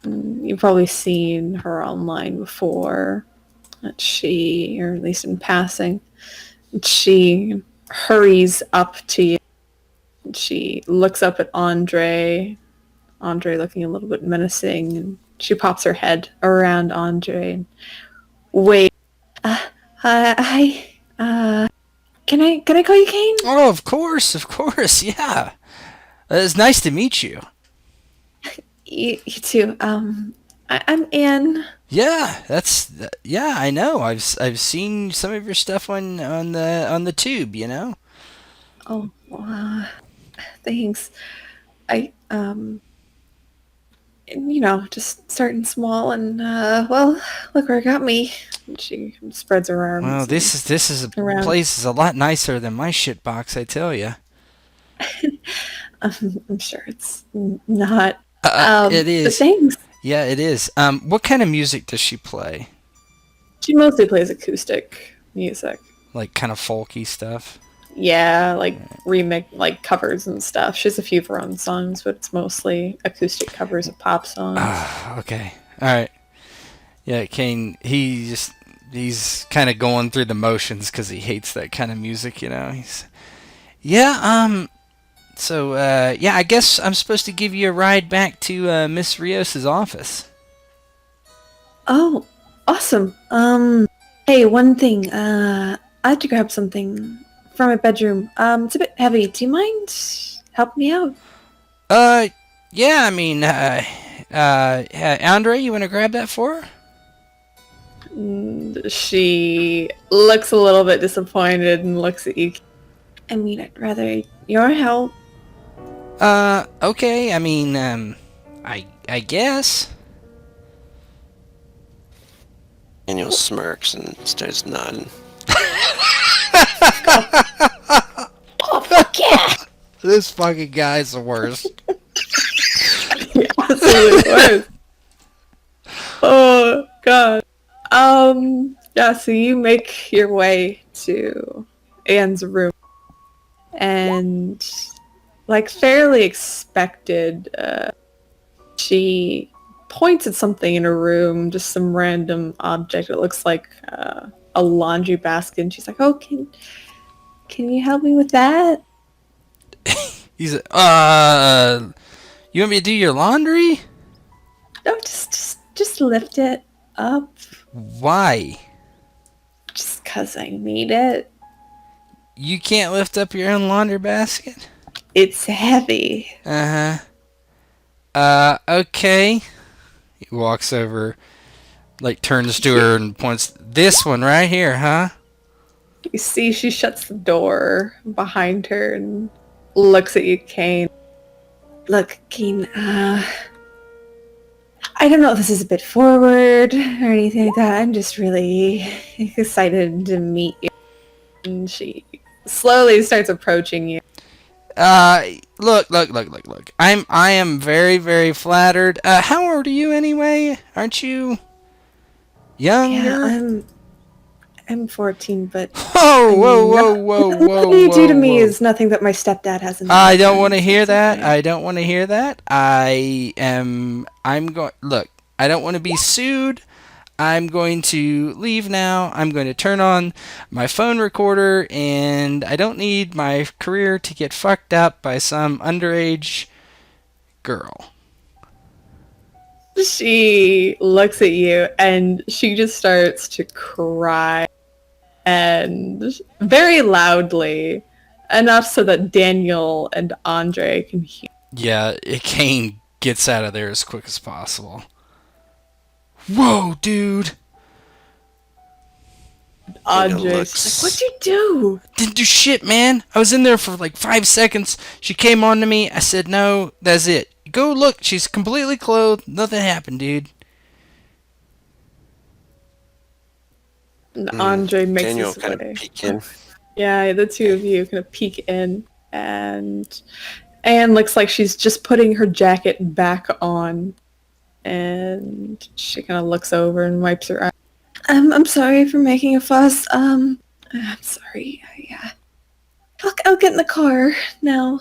You've probably seen her online before. That she, or at least in passing, she hurries up to you. She looks up at Andre. Andre looking a little bit menacing, and she pops her head around Andre and wait. Hi. Can I call you Kane? Oh, of course, yeah. It's nice to meet you. You too. I'm Anne. Yeah, yeah. I know. I've seen some of your stuff on the tube. You know. Oh, thanks. I just starting small, and well, look where it got me. And she spreads her arms. Well, this is a around. place is a lot nicer than my shit box. I tell you. I'm sure it's not. It is. But thanks. Yeah, it is. What kind of music does she play? She mostly plays acoustic music. Like kind of folky stuff. Yeah, like remix, like covers and stuff. She has a few of her own songs, but it's mostly acoustic covers of pop songs. Okay. All right. Yeah, Kane. He's kind of going through the motions because he hates that kind of music. You know. So, I guess I'm supposed to give you a ride back to Miss Rios' office. Oh, awesome. Hey, one thing. I had to grab something from my bedroom. It's a bit heavy. Do you mind helping me out? Yeah, I mean, Andre, you want to grab that for her? She looks a little bit disappointed and looks at you. I mean, I'd rather your help. Okay, I mean, I guess. Daniel smirks and starts nodding. Oh, fuck yeah! This fucking guy's the worst. Absolutely worst. Oh, God. Yeah, so you make your way to Anne's room. And, like, fairly expected, she points at something in her room, just some random object. It looks like a laundry basket. And she's like, oh, can you help me with that? He's you want me to do your laundry? No, just lift it up. Why? Just 'cause I need it. You can't lift up your own laundry basket? It's heavy. Okay. He walks over, like, turns to her and points, this one right here, huh? You see she shuts the door behind her and looks at you, Kane. Look, Kane, I don't know if this is a bit forward or anything like that. I'm just really excited to meet you. And she slowly starts approaching you. Look. I am very, very flattered. How old are you anyway? Aren't you younger? Yeah, I'm 14, but Whoa. What you do to me is nothing that my stepdad hasn't done. I don't want to hear that. I don't want to hear that. Look, I don't want to be sued. I'm going to leave now. I'm going to turn on my phone recorder, and I don't need my career to get fucked up by some underage girl. She looks at you, and she just starts to cry. And very loudly, enough so that Daniel and Andre can hear. Yeah, Kane gets out of there as quick as possible. Whoa, dude! Andre's like, what'd you do? Didn't do shit, man. I was in there for like 5 seconds. She came on to me. I said, no, that's it. Go look. She's completely clothed. Nothing happened, dude. And Andre makes Daniel his kind way. of peek in. Yeah, the two of you kind of peek in, and Anne looks like she's just putting her jacket back on, and she kind of looks over and wipes her eyes. I'm sorry for making a fuss. I'm sorry. Yeah, I'll get in the car now.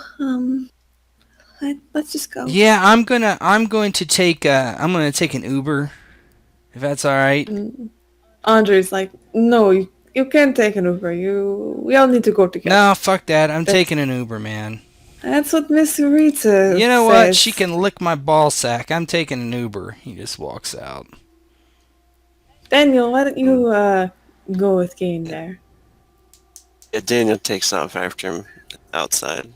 Let's just go. Yeah, I'm going to take an Uber, if that's all right. And Andre's like, no, you can't take an Uber. We all need to go together. No, fuck that. I'm taking an Uber, man. That's what Miss Yaritza You know says. what? She can lick my ball sack. I'm taking an Uber. He just walks out. Daniel, why don't you go with Kane there? Yeah, Daniel takes off after him outside.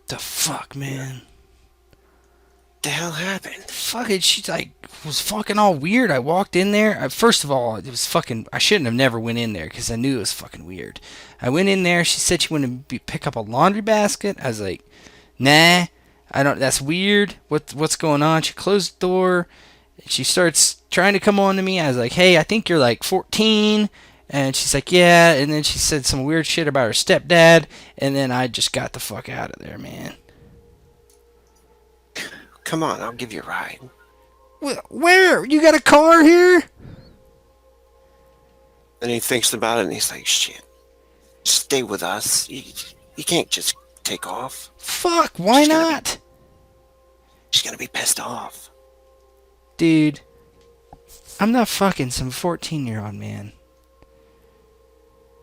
The fuck, man? What the hell happened? Fucking, she like was fucking all weird. I walked in there. First of all, it was fucking. I shouldn't have never went in there because I knew it was fucking weird. I went in there. She said she wanted to pick up a laundry basket. I was like, nah, I don't. That's weird. What's going on? She closed the door. She starts trying to come on to me. I was like, hey, I think you're like 14. And she's like, yeah. And then she said some weird shit about her stepdad. And then I just got the fuck out of there, man. Come on, I'll give you a ride. Where? You got a car here? And he thinks about it and he's like, shit, stay with us. You can't just take off. Fuck, why not? She's gonna be pissed off. Dude, I'm not fucking some 14-year-old man.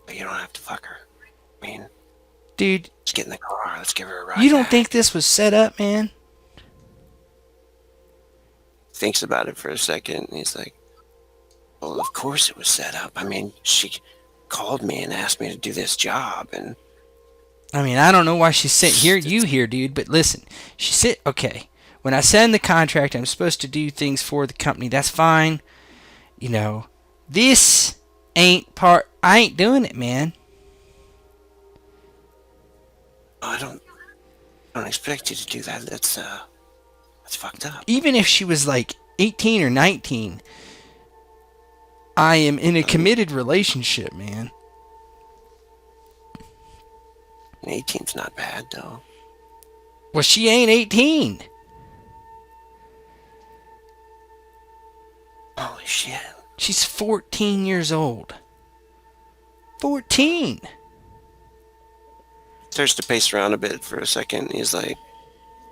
But you don't have to fuck her. I mean, Dude, let's get in the car. Let's give her a ride. you don't back. think this was set up, man? Thinks about it for a second and he's like, well, of course it was set up. I mean, she called me and asked me to do this job, and I mean, I don't know why she sent you here, dude, but listen. Okay, when I signed the contract, I'm supposed to do things for the company. That's fine. You know, this ain't part. I ain't doing it, man. I don't expect you to do that. That's fucked up. Even if she was like 18 or 19, I am in a committed relationship, man. 18's not bad, though. Well, she ain't 18. Holy shit. She's 14 years old. 14. Starts to pace around a bit for a second. He's like,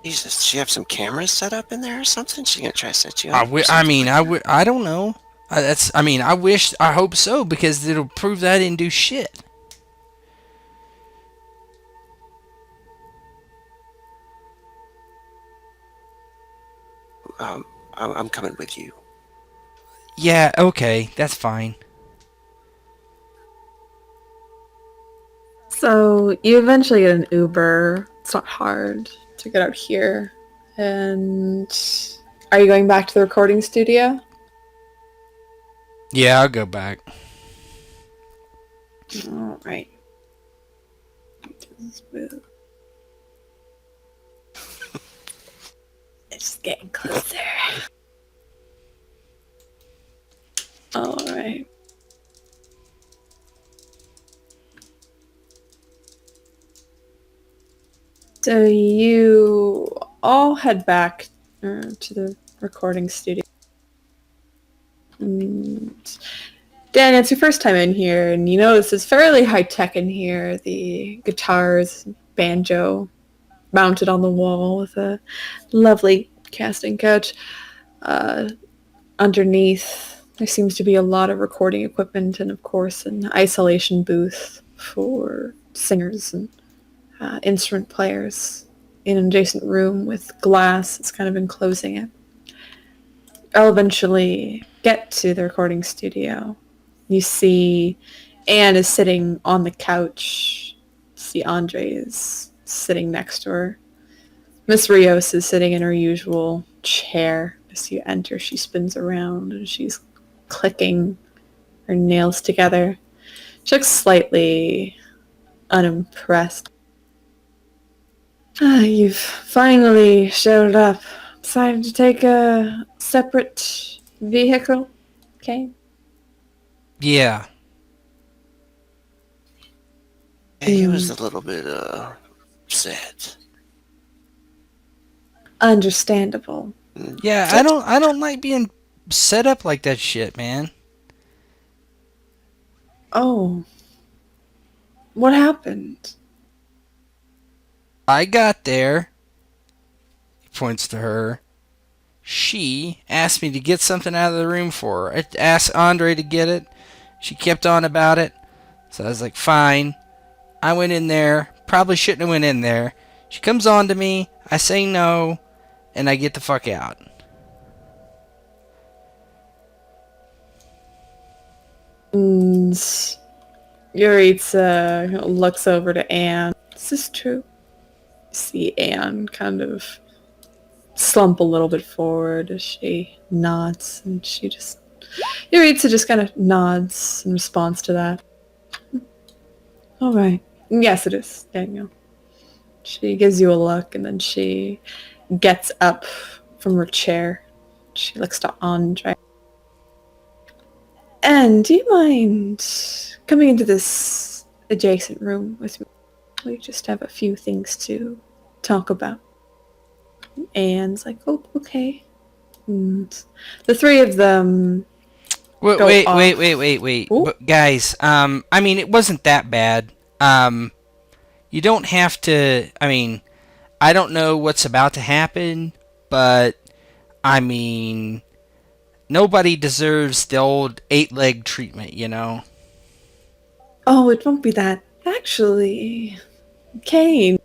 Jesus, does she have some cameras set up in there or something? She's gonna try to set you up. I don't know. I hope so, because it'll prove that I didn't do shit. I'm coming with you. Yeah, okay, that's fine. So you eventually get an Uber. It's not hard to get out here. And are you going back to the recording studio? Yeah, I'll go back. All right. It's getting closer. All right. So you all head back to the recording studio. And Dan, it's your first time in here, and you notice it's fairly high-tech in here. The guitars, banjo mounted on the wall with a lovely casting couch. Underneath, there seems to be a lot of recording equipment and, of course, an isolation booth for singers and instrument players in an adjacent room with glass that's kind of enclosing it. I'll eventually get to the recording studio. You see Anne is sitting on the couch. You see Andre is sitting next to her. Miss Rios is sitting in her usual chair. As you enter, she spins around and she's clicking her nails together. She looks slightly unimpressed. You've finally showed up. Decided to take a separate vehicle, Kane? Yeah. He was a little bit upset. Understandable. Yeah, I don't like being set up like that shit, man. Oh. What happened? I got there. He points to her. She asked me to get something out of the room for her. I asked Andre to get it. She kept on about it. So I was like, fine. I went in there. Probably shouldn't have went in there. She comes on to me. I say no. And I get the fuck out. And Yaritza looks over to Anne. Is this true? See Anne kind of slump a little bit forward as she nods, and Yaritza just kind of nods in response to that. All right. Yes, it is, Daniel. She gives you a look, and then she gets up from her chair. She looks to Andre. And do you mind coming into this adjacent room with me? We just have a few things to talk about. Anne's like, oh, okay. And the three of them Wait. Ooh. But guys, I mean, it wasn't that bad. You don't have to, I mean, I don't know what's about to happen, but, I mean, nobody deserves the old 8-leg treatment, you know? Oh, it won't be that. Actually, Kane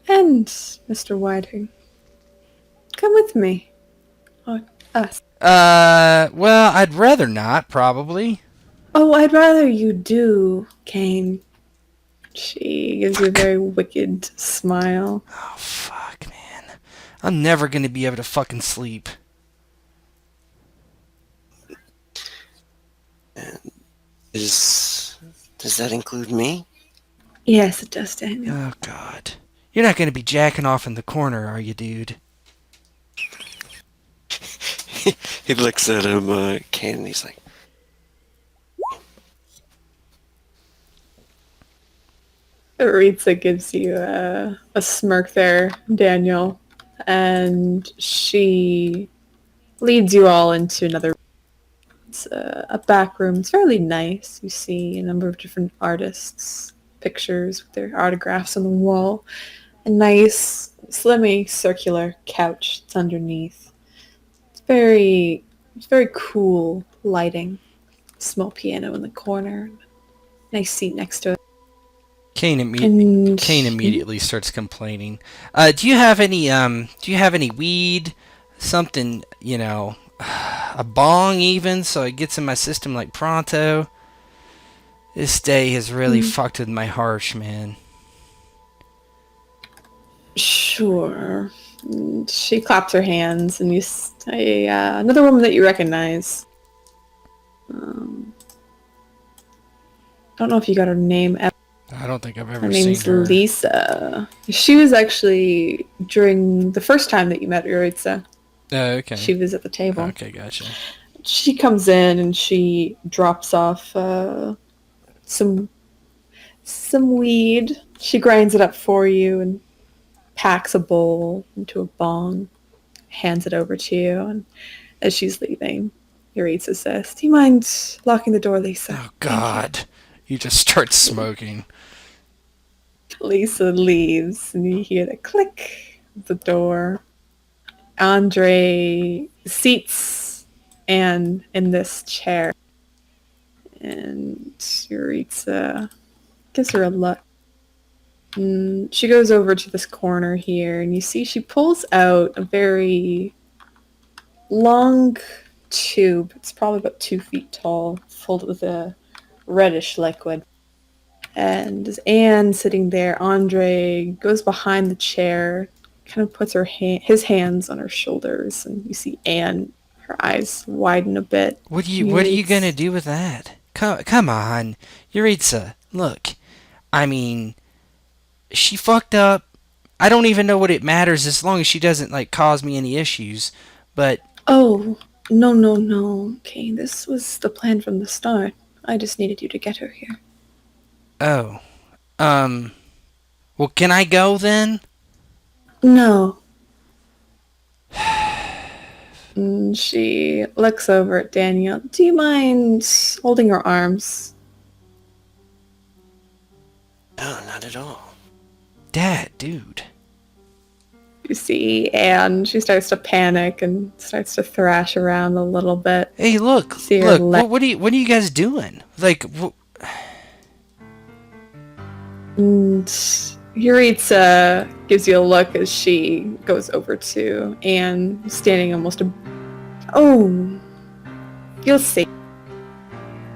and Mr. Whiting, come with me. Or us. Well, I'd rather not, probably. Oh, I'd rather you do, Kane. She gives you a very wicked smile. Oh, fuck, man. I'm never gonna be able to fucking sleep. Does that include me? Yes, it does, Daniel. Oh, God. You're not gonna be jacking off in the corner, are you, dude? He looks at him, Kane, and he's like, Yaritza gives you a smirk there, Daniel, and she leads you all into another room. It's a back room. It's fairly nice. You see a number of different artists' pictures with their autographs on the wall. A nice, slimmy, circular couch that's underneath. It's very cool lighting. Small piano in the corner. Nice seat next to it. Kane And immediately starts complaining. Do you have any weed? Something, you know, a bong even, so it gets in my system like pronto. This day has really fucked with my harsh, man. Sure. And she claps her hands, and you see another woman that you recognize. Don't know if you got her name. I don't think I've Her ever name's seen her. Lisa. She was actually during the first time that you met Yaritza. Oh, okay. She was at the table. Okay, gotcha. She comes in and she drops off some weed. She grinds it up for you and packs a bowl into a bong, hands it over to you, and as she's leaving, Yaritza says, "Do you mind locking the door, Lisa?" Oh, God. You just start smoking. Lisa leaves, and you hear the click of the door. Andre seats Anne in this chair, and Yaritza gives her a look. And she goes over to this corner here, and you see she pulls out a very long tube. It's probably about 2 feet tall, filled with a reddish liquid. And as Anne sitting there, Andre goes behind the chair, kind of puts his hands on her shoulders, and you see Anne Her eyes widen a bit. What are you gonna do with that? Come on, Yaritza. Look, I mean, she fucked up. I don't even know what it matters as long as she doesn't like cause me any issues. But Oh, no, Kane. This was the plan from the start. I just needed you to get her here. oh, well, can I go then? No. And she looks over at Daniel. Do you mind holding her arms? No, not at all. Dad, dude. You see, and she starts to panic and starts to thrash around a little bit. Hey, look, See her look. What are you guys doing? Like, And Yaritza gives you a look as she goes over to Anne, standing almost Oh, you'll see.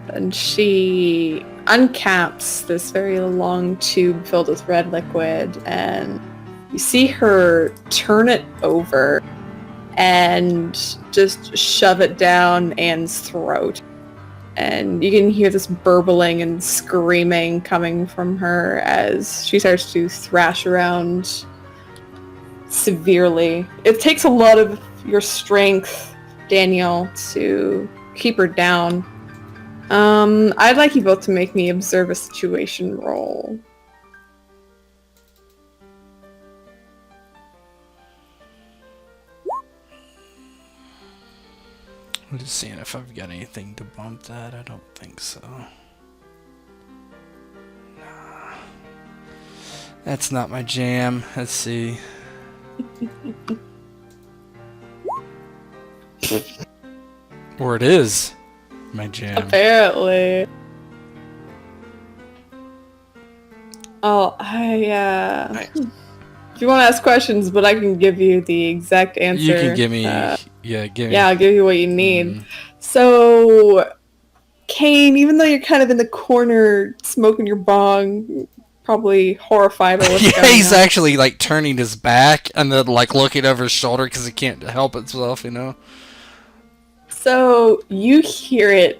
And she uncaps this very long tube filled with red liquid, and you see her turn it over and just shove it down Anne's throat. And you can hear this burbling and screaming coming from her as she starts to thrash around severely. It takes a lot of your strength, Daniel, to keep her down. I'd like you both to make me observe a situation roll. I'm just seeing if I've got anything to bump that. I don't think so. Nah. That's not my jam. Let's see. Or it is my jam. Apparently. Oh, if you want to ask questions, but I can give you the exact answer. You can give me, give me. Yeah, I'll give you what you need. Mm. So, Kane, even though you're kind of in the corner smoking your bong, probably horrified by what's going He's on. actually like turning his back and then like looking over his shoulder because he can't help himself, you know? So, you hear it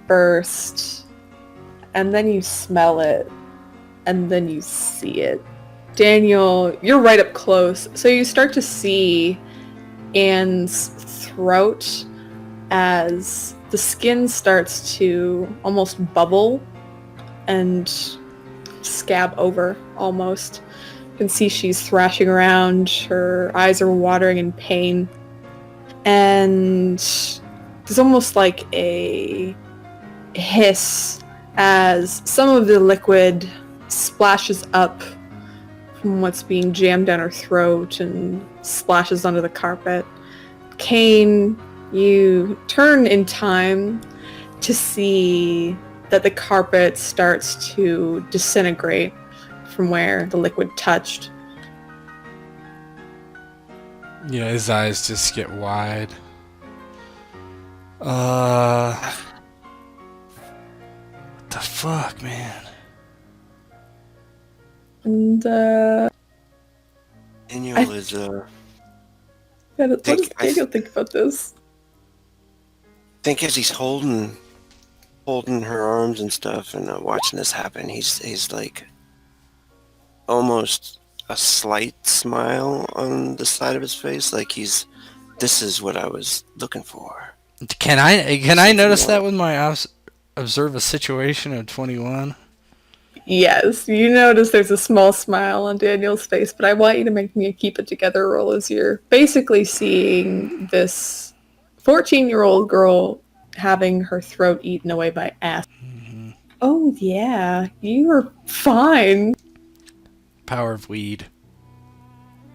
first, and then you smell it, and then you see it. Daniel, you're right up close, so you start to see Anne's throat as the skin starts to almost bubble and scab over almost. You can see she's thrashing around, her eyes are watering in pain, and there's almost like a hiss as some of the liquid splashes up from what's being jammed down her throat and splashes onto the carpet. Kane, you turn in time to see that the carpet starts to disintegrate from where the liquid touched. Yeah, his eyes just get wide. What the fuck, man? And Daniel is what does Daniel think about this? think as he's holding her arms and stuff and watching this happen, he's like almost a slight smile on the side of his face, like this is what I was looking for. Can I notice that with my observe a situation of 21? Yes, you notice there's a small smile on Daniel's face, but I want you to make me a keep it together roll as you're basically seeing this 14-year-old girl having her throat eaten away by acid. Mm-hmm. Oh yeah, you are fine. Power of weed.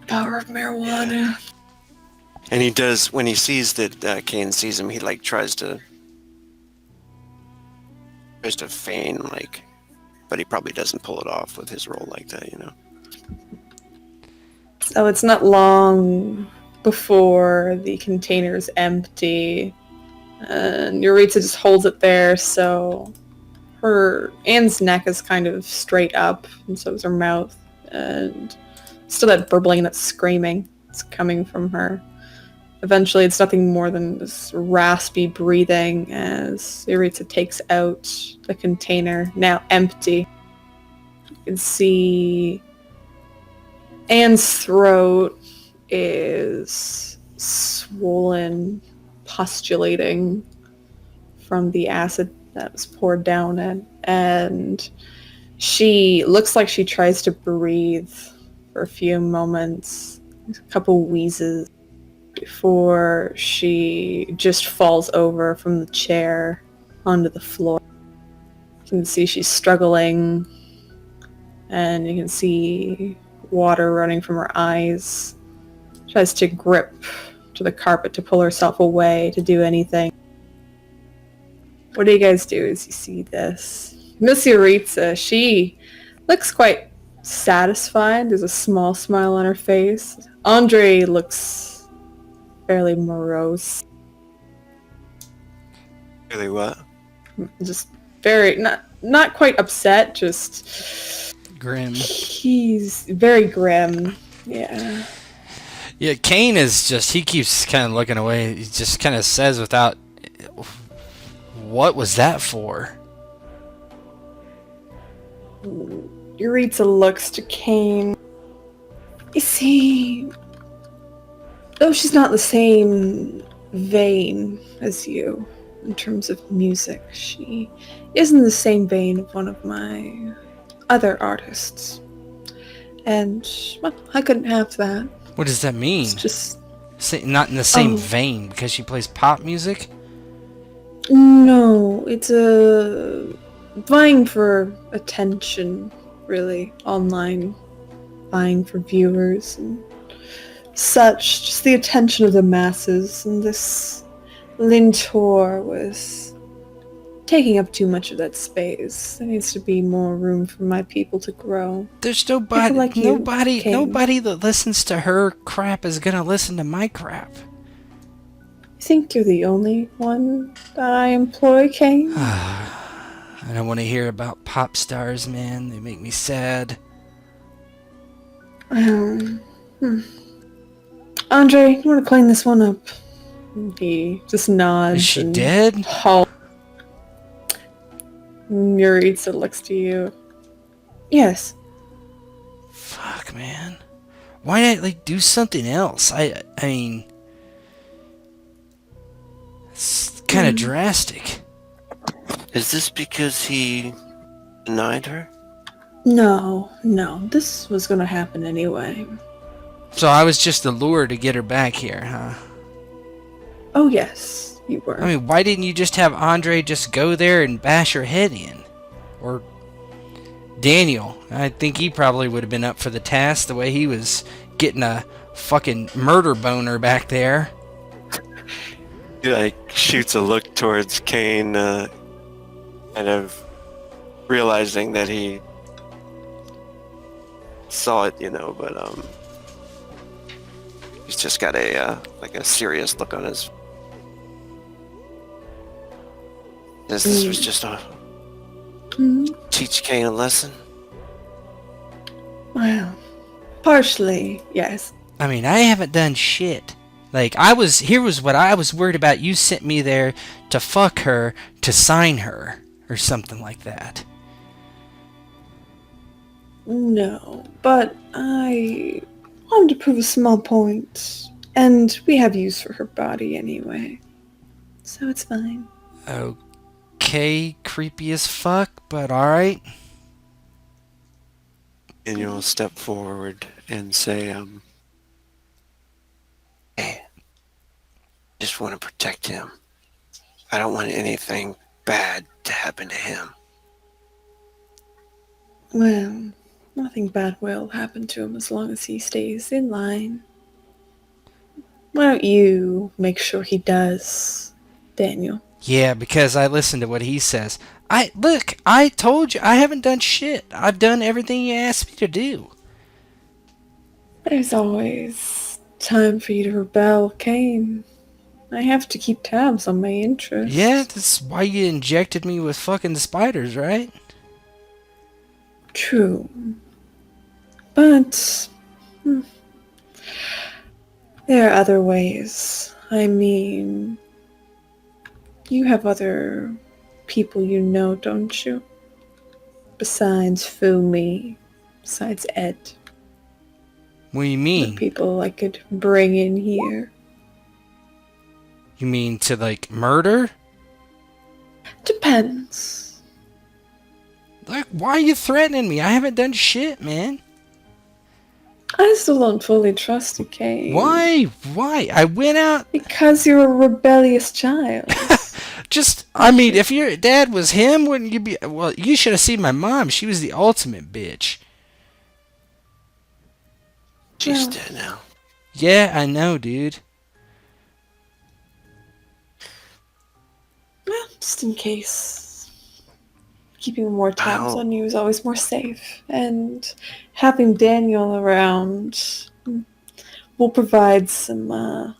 Power of marijuana. And he does, when he sees that Kane sees him, he like tries to feign, like, but he probably doesn't pull it off with his roll like that, you know. So it's not long before the container's empty, and Yaritza just holds it there, so Anne's neck is kind of straight up, and so is her mouth, and still that burbling, that screaming is coming from her. eventually it's nothing more than this raspy breathing as Yaritza takes out the container, now empty. You can see Anne's throat is swollen, pustulating from the acid that was poured down it, and she looks like she tries to breathe for a few moments, a couple wheezes, before she just falls over from the chair onto the floor. You can see she's struggling, and you can see water running from her eyes. She tries to grip to the carpet to pull herself away, to do anything. What do you guys do as you see this? Miss Yaritza, she looks quite satisfied. There's a small smile on her face. Andre looks fairly morose. Really what? Just very, not quite upset, just... Grim. He's very grim. Yeah. Yeah, Kane is just, he keeps kind of looking away. He just kind of says without, what was that for? Yaritza looks to Kane. You see, though she's not the same vein as you in terms of music, she is in the same vein of one of my other artists. And, well, I couldn't have that. What does that mean? It's just... Not in the same vein, because she plays pop music? No, it's vying for attention, really, online. Vying for viewers and such. Just the attention of the masses. And this Lintor was taking up too much of that space. There needs to be more room for my people to grow. There's nobody, like you, nobody Kane. that listens to her crap is gonna listen to my crap. You think you're the only one that I employ, Kane? I don't want to hear about pop stars, man. They make me sad. Andre, you want to clean this one up? He just nods. Is she and dead? Yaritza looks to you. Yes. Fuck, man. Why not, do something else? I mean... It's kind of drastic. Is this because he denied her? No. This was going to happen anyway. So I was just the lure to get her back here, huh? Oh, yes, you were. I mean, why didn't you just have Andre just go there and bash her head in? Or Daniel. I think he probably would have been up for the task the way he was getting a fucking murder boner back there. He shoots a look towards Kane, kind of realizing that he saw it, but he's just got a serious look on his. This was just a teach Kane a lesson. Well, partially, yes. I mean, I haven't done shit. Here was what I was worried about. You sent me there to fuck her, to sign her, or something like that. No, but I wanted to prove a small point, and we have use for her body anyway, so it's fine. Okay, creepy as fuck, but alright. And you'll step forward and say, hey, just want to protect him. I don't want anything bad to happen to him. Well, nothing bad will happen to him as long as he stays in line. Why don't you make sure he does, Daniel? Yeah, because I listened to what he says. I told you, I haven't done shit. I've done everything you asked me to do. There's always time for you to rebel, Kane. I have to keep tabs on my interests. Yeah, that's why you injected me with fucking spiders, right? True. But There are other ways. I mean, you have other people you know, don't you? Besides Fumi, besides Ed. What do you Other mean? people I could bring in here. You mean to, like, murder? Depends. Like, why are you threatening me? I haven't done shit, man. I still don't fully trust you, Kane. Why? Why? I went out. Because you're a rebellious child. I mean, if your dad was him, wouldn't you be? Well, you should have seen my mom. She was the ultimate bitch. She's Well, dead now. Yeah, I know, dude. well, just in case. Keeping more tabs How- on you is always more safe. And having Daniel around will provide some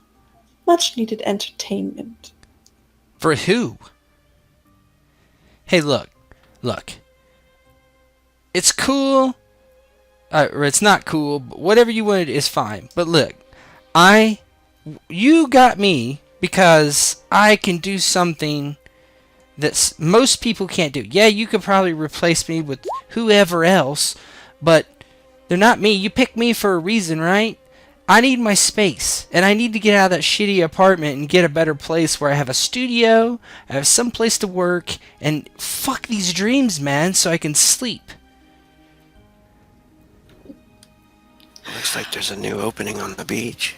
much needed entertainment. For who? Hey, look. It's cool, or it's not cool, but whatever you wanted is fine. But look, you got me because I can do something that most people can't do. Yeah, you could probably replace me with whoever else, but they're not me. You picked me for a reason, right? I need my space, and I need to get out of that shitty apartment and get a better place where I have a studio, I have some place to work, and fuck these dreams, man, so I can sleep. Looks like there's a new opening on the beach.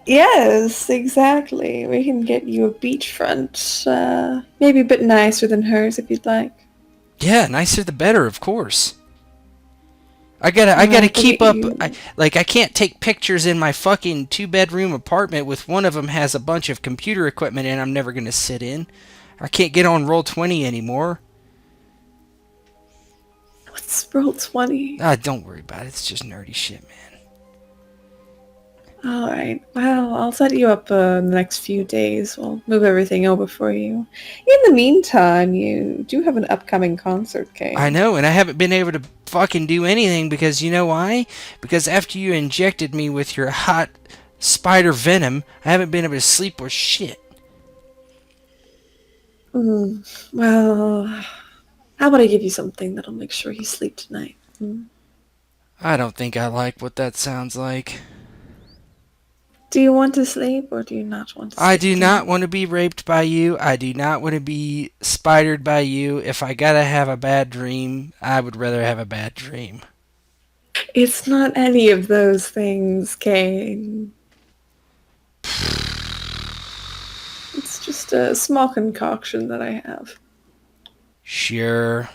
Yes, exactly. We can get you a beachfront. Maybe a bit nicer than hers if you'd like. Yeah, nicer the better, of course. I gotta keep up. I can't take pictures in my fucking 2-bedroom apartment with one of them has a bunch of computer equipment and I'm never gonna sit in. I can't get on Roll20 anymore. What's roll 20? Don't worry about it. It's just nerdy shit, man. Alright, well, I'll set you up in the next few days. We'll move everything over for you. In the meantime, you do have an upcoming concert, Kane. I know, and I haven't been able to fucking do anything because you know why? Because after you injected me with your hot spider venom, I haven't been able to sleep or shit. Well, how about I give you something that'll make sure you sleep tonight? I don't think I like what that sounds like. Do you want to sleep or do you not want to sleep? I do not want to be raped by you. I do not want to be spidered by you. If I gotta have a bad dream, I would rather have a bad dream. It's not any of those things, Kane. It's just a small concoction that I have. Sure.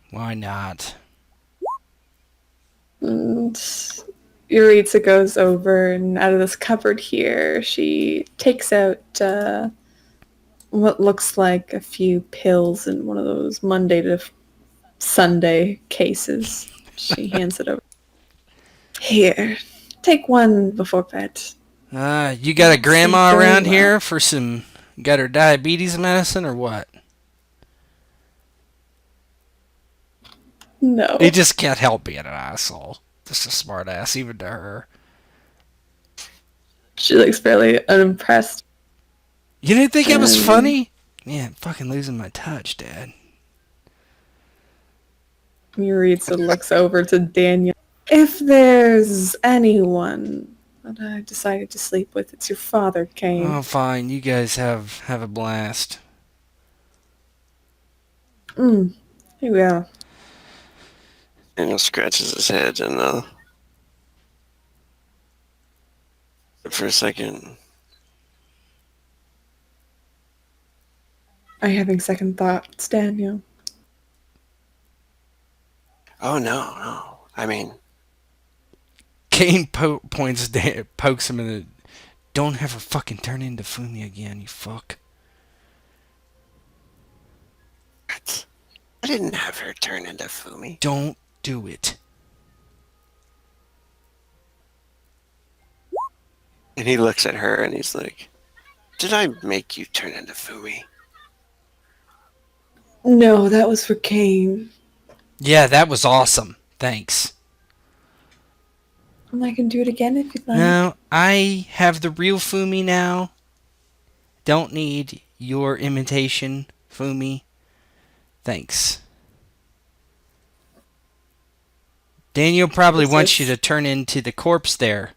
Why not? And Yaritza goes over and out of this cupboard here, she takes out what looks like a few pills in one of those Monday to Sunday cases. She hands it over. Here, take one before bed. You got a grandma Sleep very around well. here for some... Got her diabetes medicine or what? No. He just can't help being an asshole. Just a smart ass, even to her. She looks fairly unimpressed. You didn't think it was funny? Man, I'm fucking losing my touch, Dad. Yaritza looks over to Daniel. If there's anyone that I decided to sleep with, it's your father, Kane. Oh, fine. You guys have a blast. Here we go. Daniel scratches his head and for a second. I'm having second thoughts, Daniel. Oh no. I mean, Kane pokes him in the... Don't ever fucking turn into Fumi again, you fuck. what? I didn't have her turn into Fumi. Don't do it. And he looks at her and he's like, "Did I make you turn into Fumi?" No, that was for Kane. Yeah, that was awesome. Thanks. I can do it again if you'd like. No, I have the real Fumi now. Don't need your imitation, Fumi. Thanks. Daniel probably It's wants just- you to turn into the corpse there.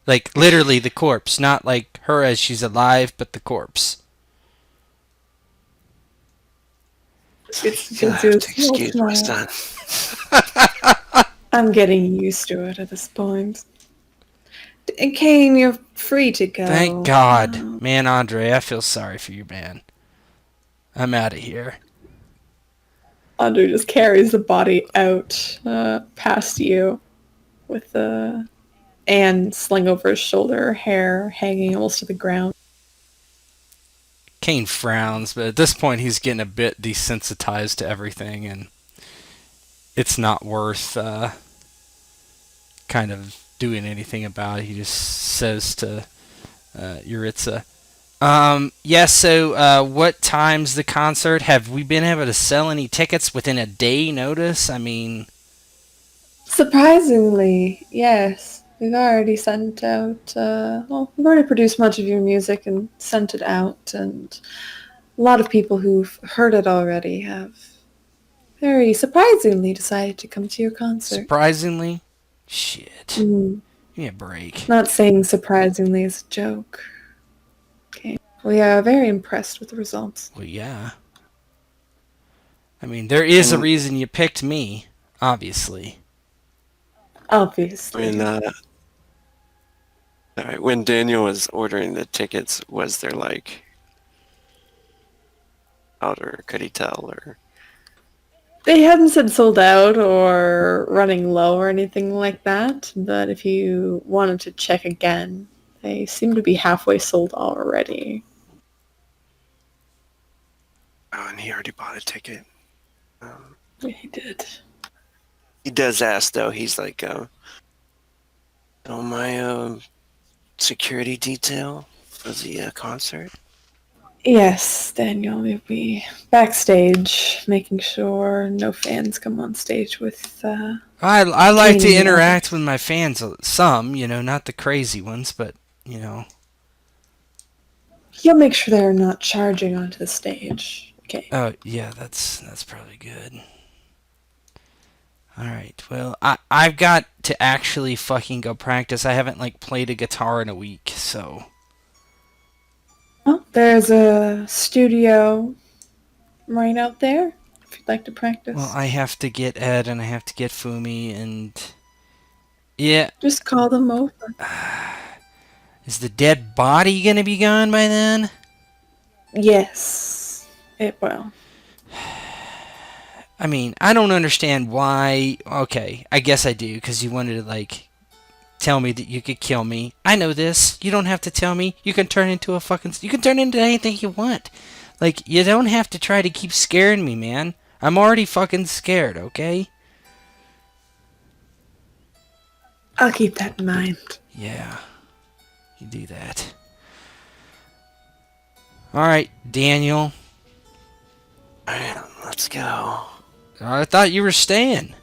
Like, literally the corpse. Not like her as she's alive, but the corpse. It's You'll just have a to small excuse my smile. son. I'm getting used to it at this point. And Kane, you're free to go. Thank God. Man, Andre, I feel sorry for you, man. I'm out of here. Andre just carries the body out past you with Anne sling over his shoulder, hair hanging almost to the ground. Kane frowns, but at this point he's getting a bit desensitized to everything, and it's not worth kind of doing anything about it. He just says to Yaritza, so what time's the concert? Have we been able to sell any tickets within a day notice? I mean... Surprisingly, yes. We've already sent out, we've already produced much of your music and sent it out, and a lot of people who've heard it already have very surprisingly decided to come to your concert. Surprisingly? Shit. Mm. Give me a break. Not saying surprisingly as a joke. Okay. We are very impressed with the results. Well, yeah. I mean, there is a reason you picked me, obviously. Obviously. When Daniel was ordering the tickets, was there like out, or could he tell, or They hadn't said sold out or running low or anything like that, but if you wanted to check again, they seem to be halfway sold already. oh, and he already bought a ticket. He did. He does ask though. He's like, "Oh, my security detail for the concert." Yes, Daniel, we'll be backstage, making sure no fans come on stage with, I like to Kane, interact with my fans some, not the crazy ones, but, He'll make sure they're not charging onto the stage. Okay. Oh, yeah, that's probably good. Alright, well, I've got to actually fucking go practice. I haven't, played a guitar in a week, so... Well, there's a studio right out there, if you'd like to practice. Well, I have to get Ed, and I have to get Fumi, and... Yeah. Just call them over. Is the dead body gonna be gone by then? Yes, it will. I mean, I don't understand why... Okay, I guess I do, because you wanted to, tell me that you could kill me. I know this. You don't have to tell me. You can turn into a fucking... You can turn into anything you want. You don't have to try to keep scaring me, man. I'm already fucking scared, okay? I'll keep that in mind. Yeah. You do that. Alright, Daniel. Alright, let's go. I thought you were staying.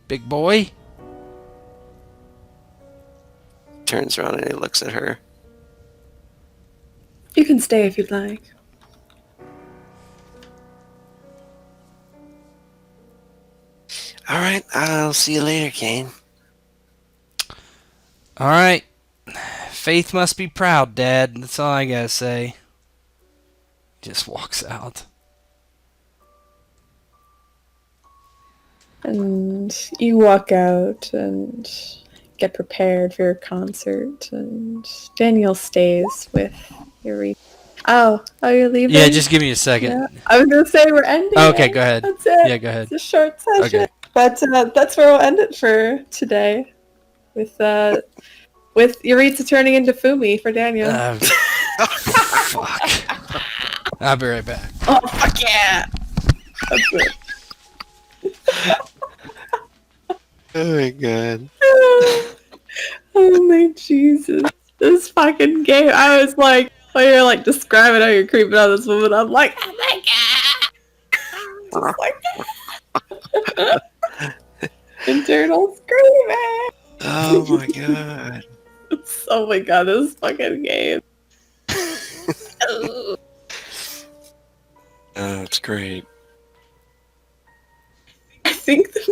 Big boy. Turns around and he looks at her. You can stay if you'd like. Alright, I'll see you later, Kane. Alright. Faith must be proud, Dad. That's all I gotta say. Just walks out. And you walk out and get prepared for your concert, and Daniel stays with Yaritza. Oh, you're leaving? Yeah, just give me a second. Yeah. I was gonna say we're ending. Okay, it. go ahead. That's it. Yeah, go ahead. It's a short session, Okay. but that's where we'll end it for today, with Yaritza turning into Fumi for Daniel. Fuck. I'll be right back. Oh fuck yeah! That's it. Oh my god. Oh my Jesus. This fucking game. I was like, while you're describing how you're creeping on this woman, I'm like, oh my god! Just like that. Internal screaming. Oh my god. Oh my god, this fucking game. Oh, it's great. I think the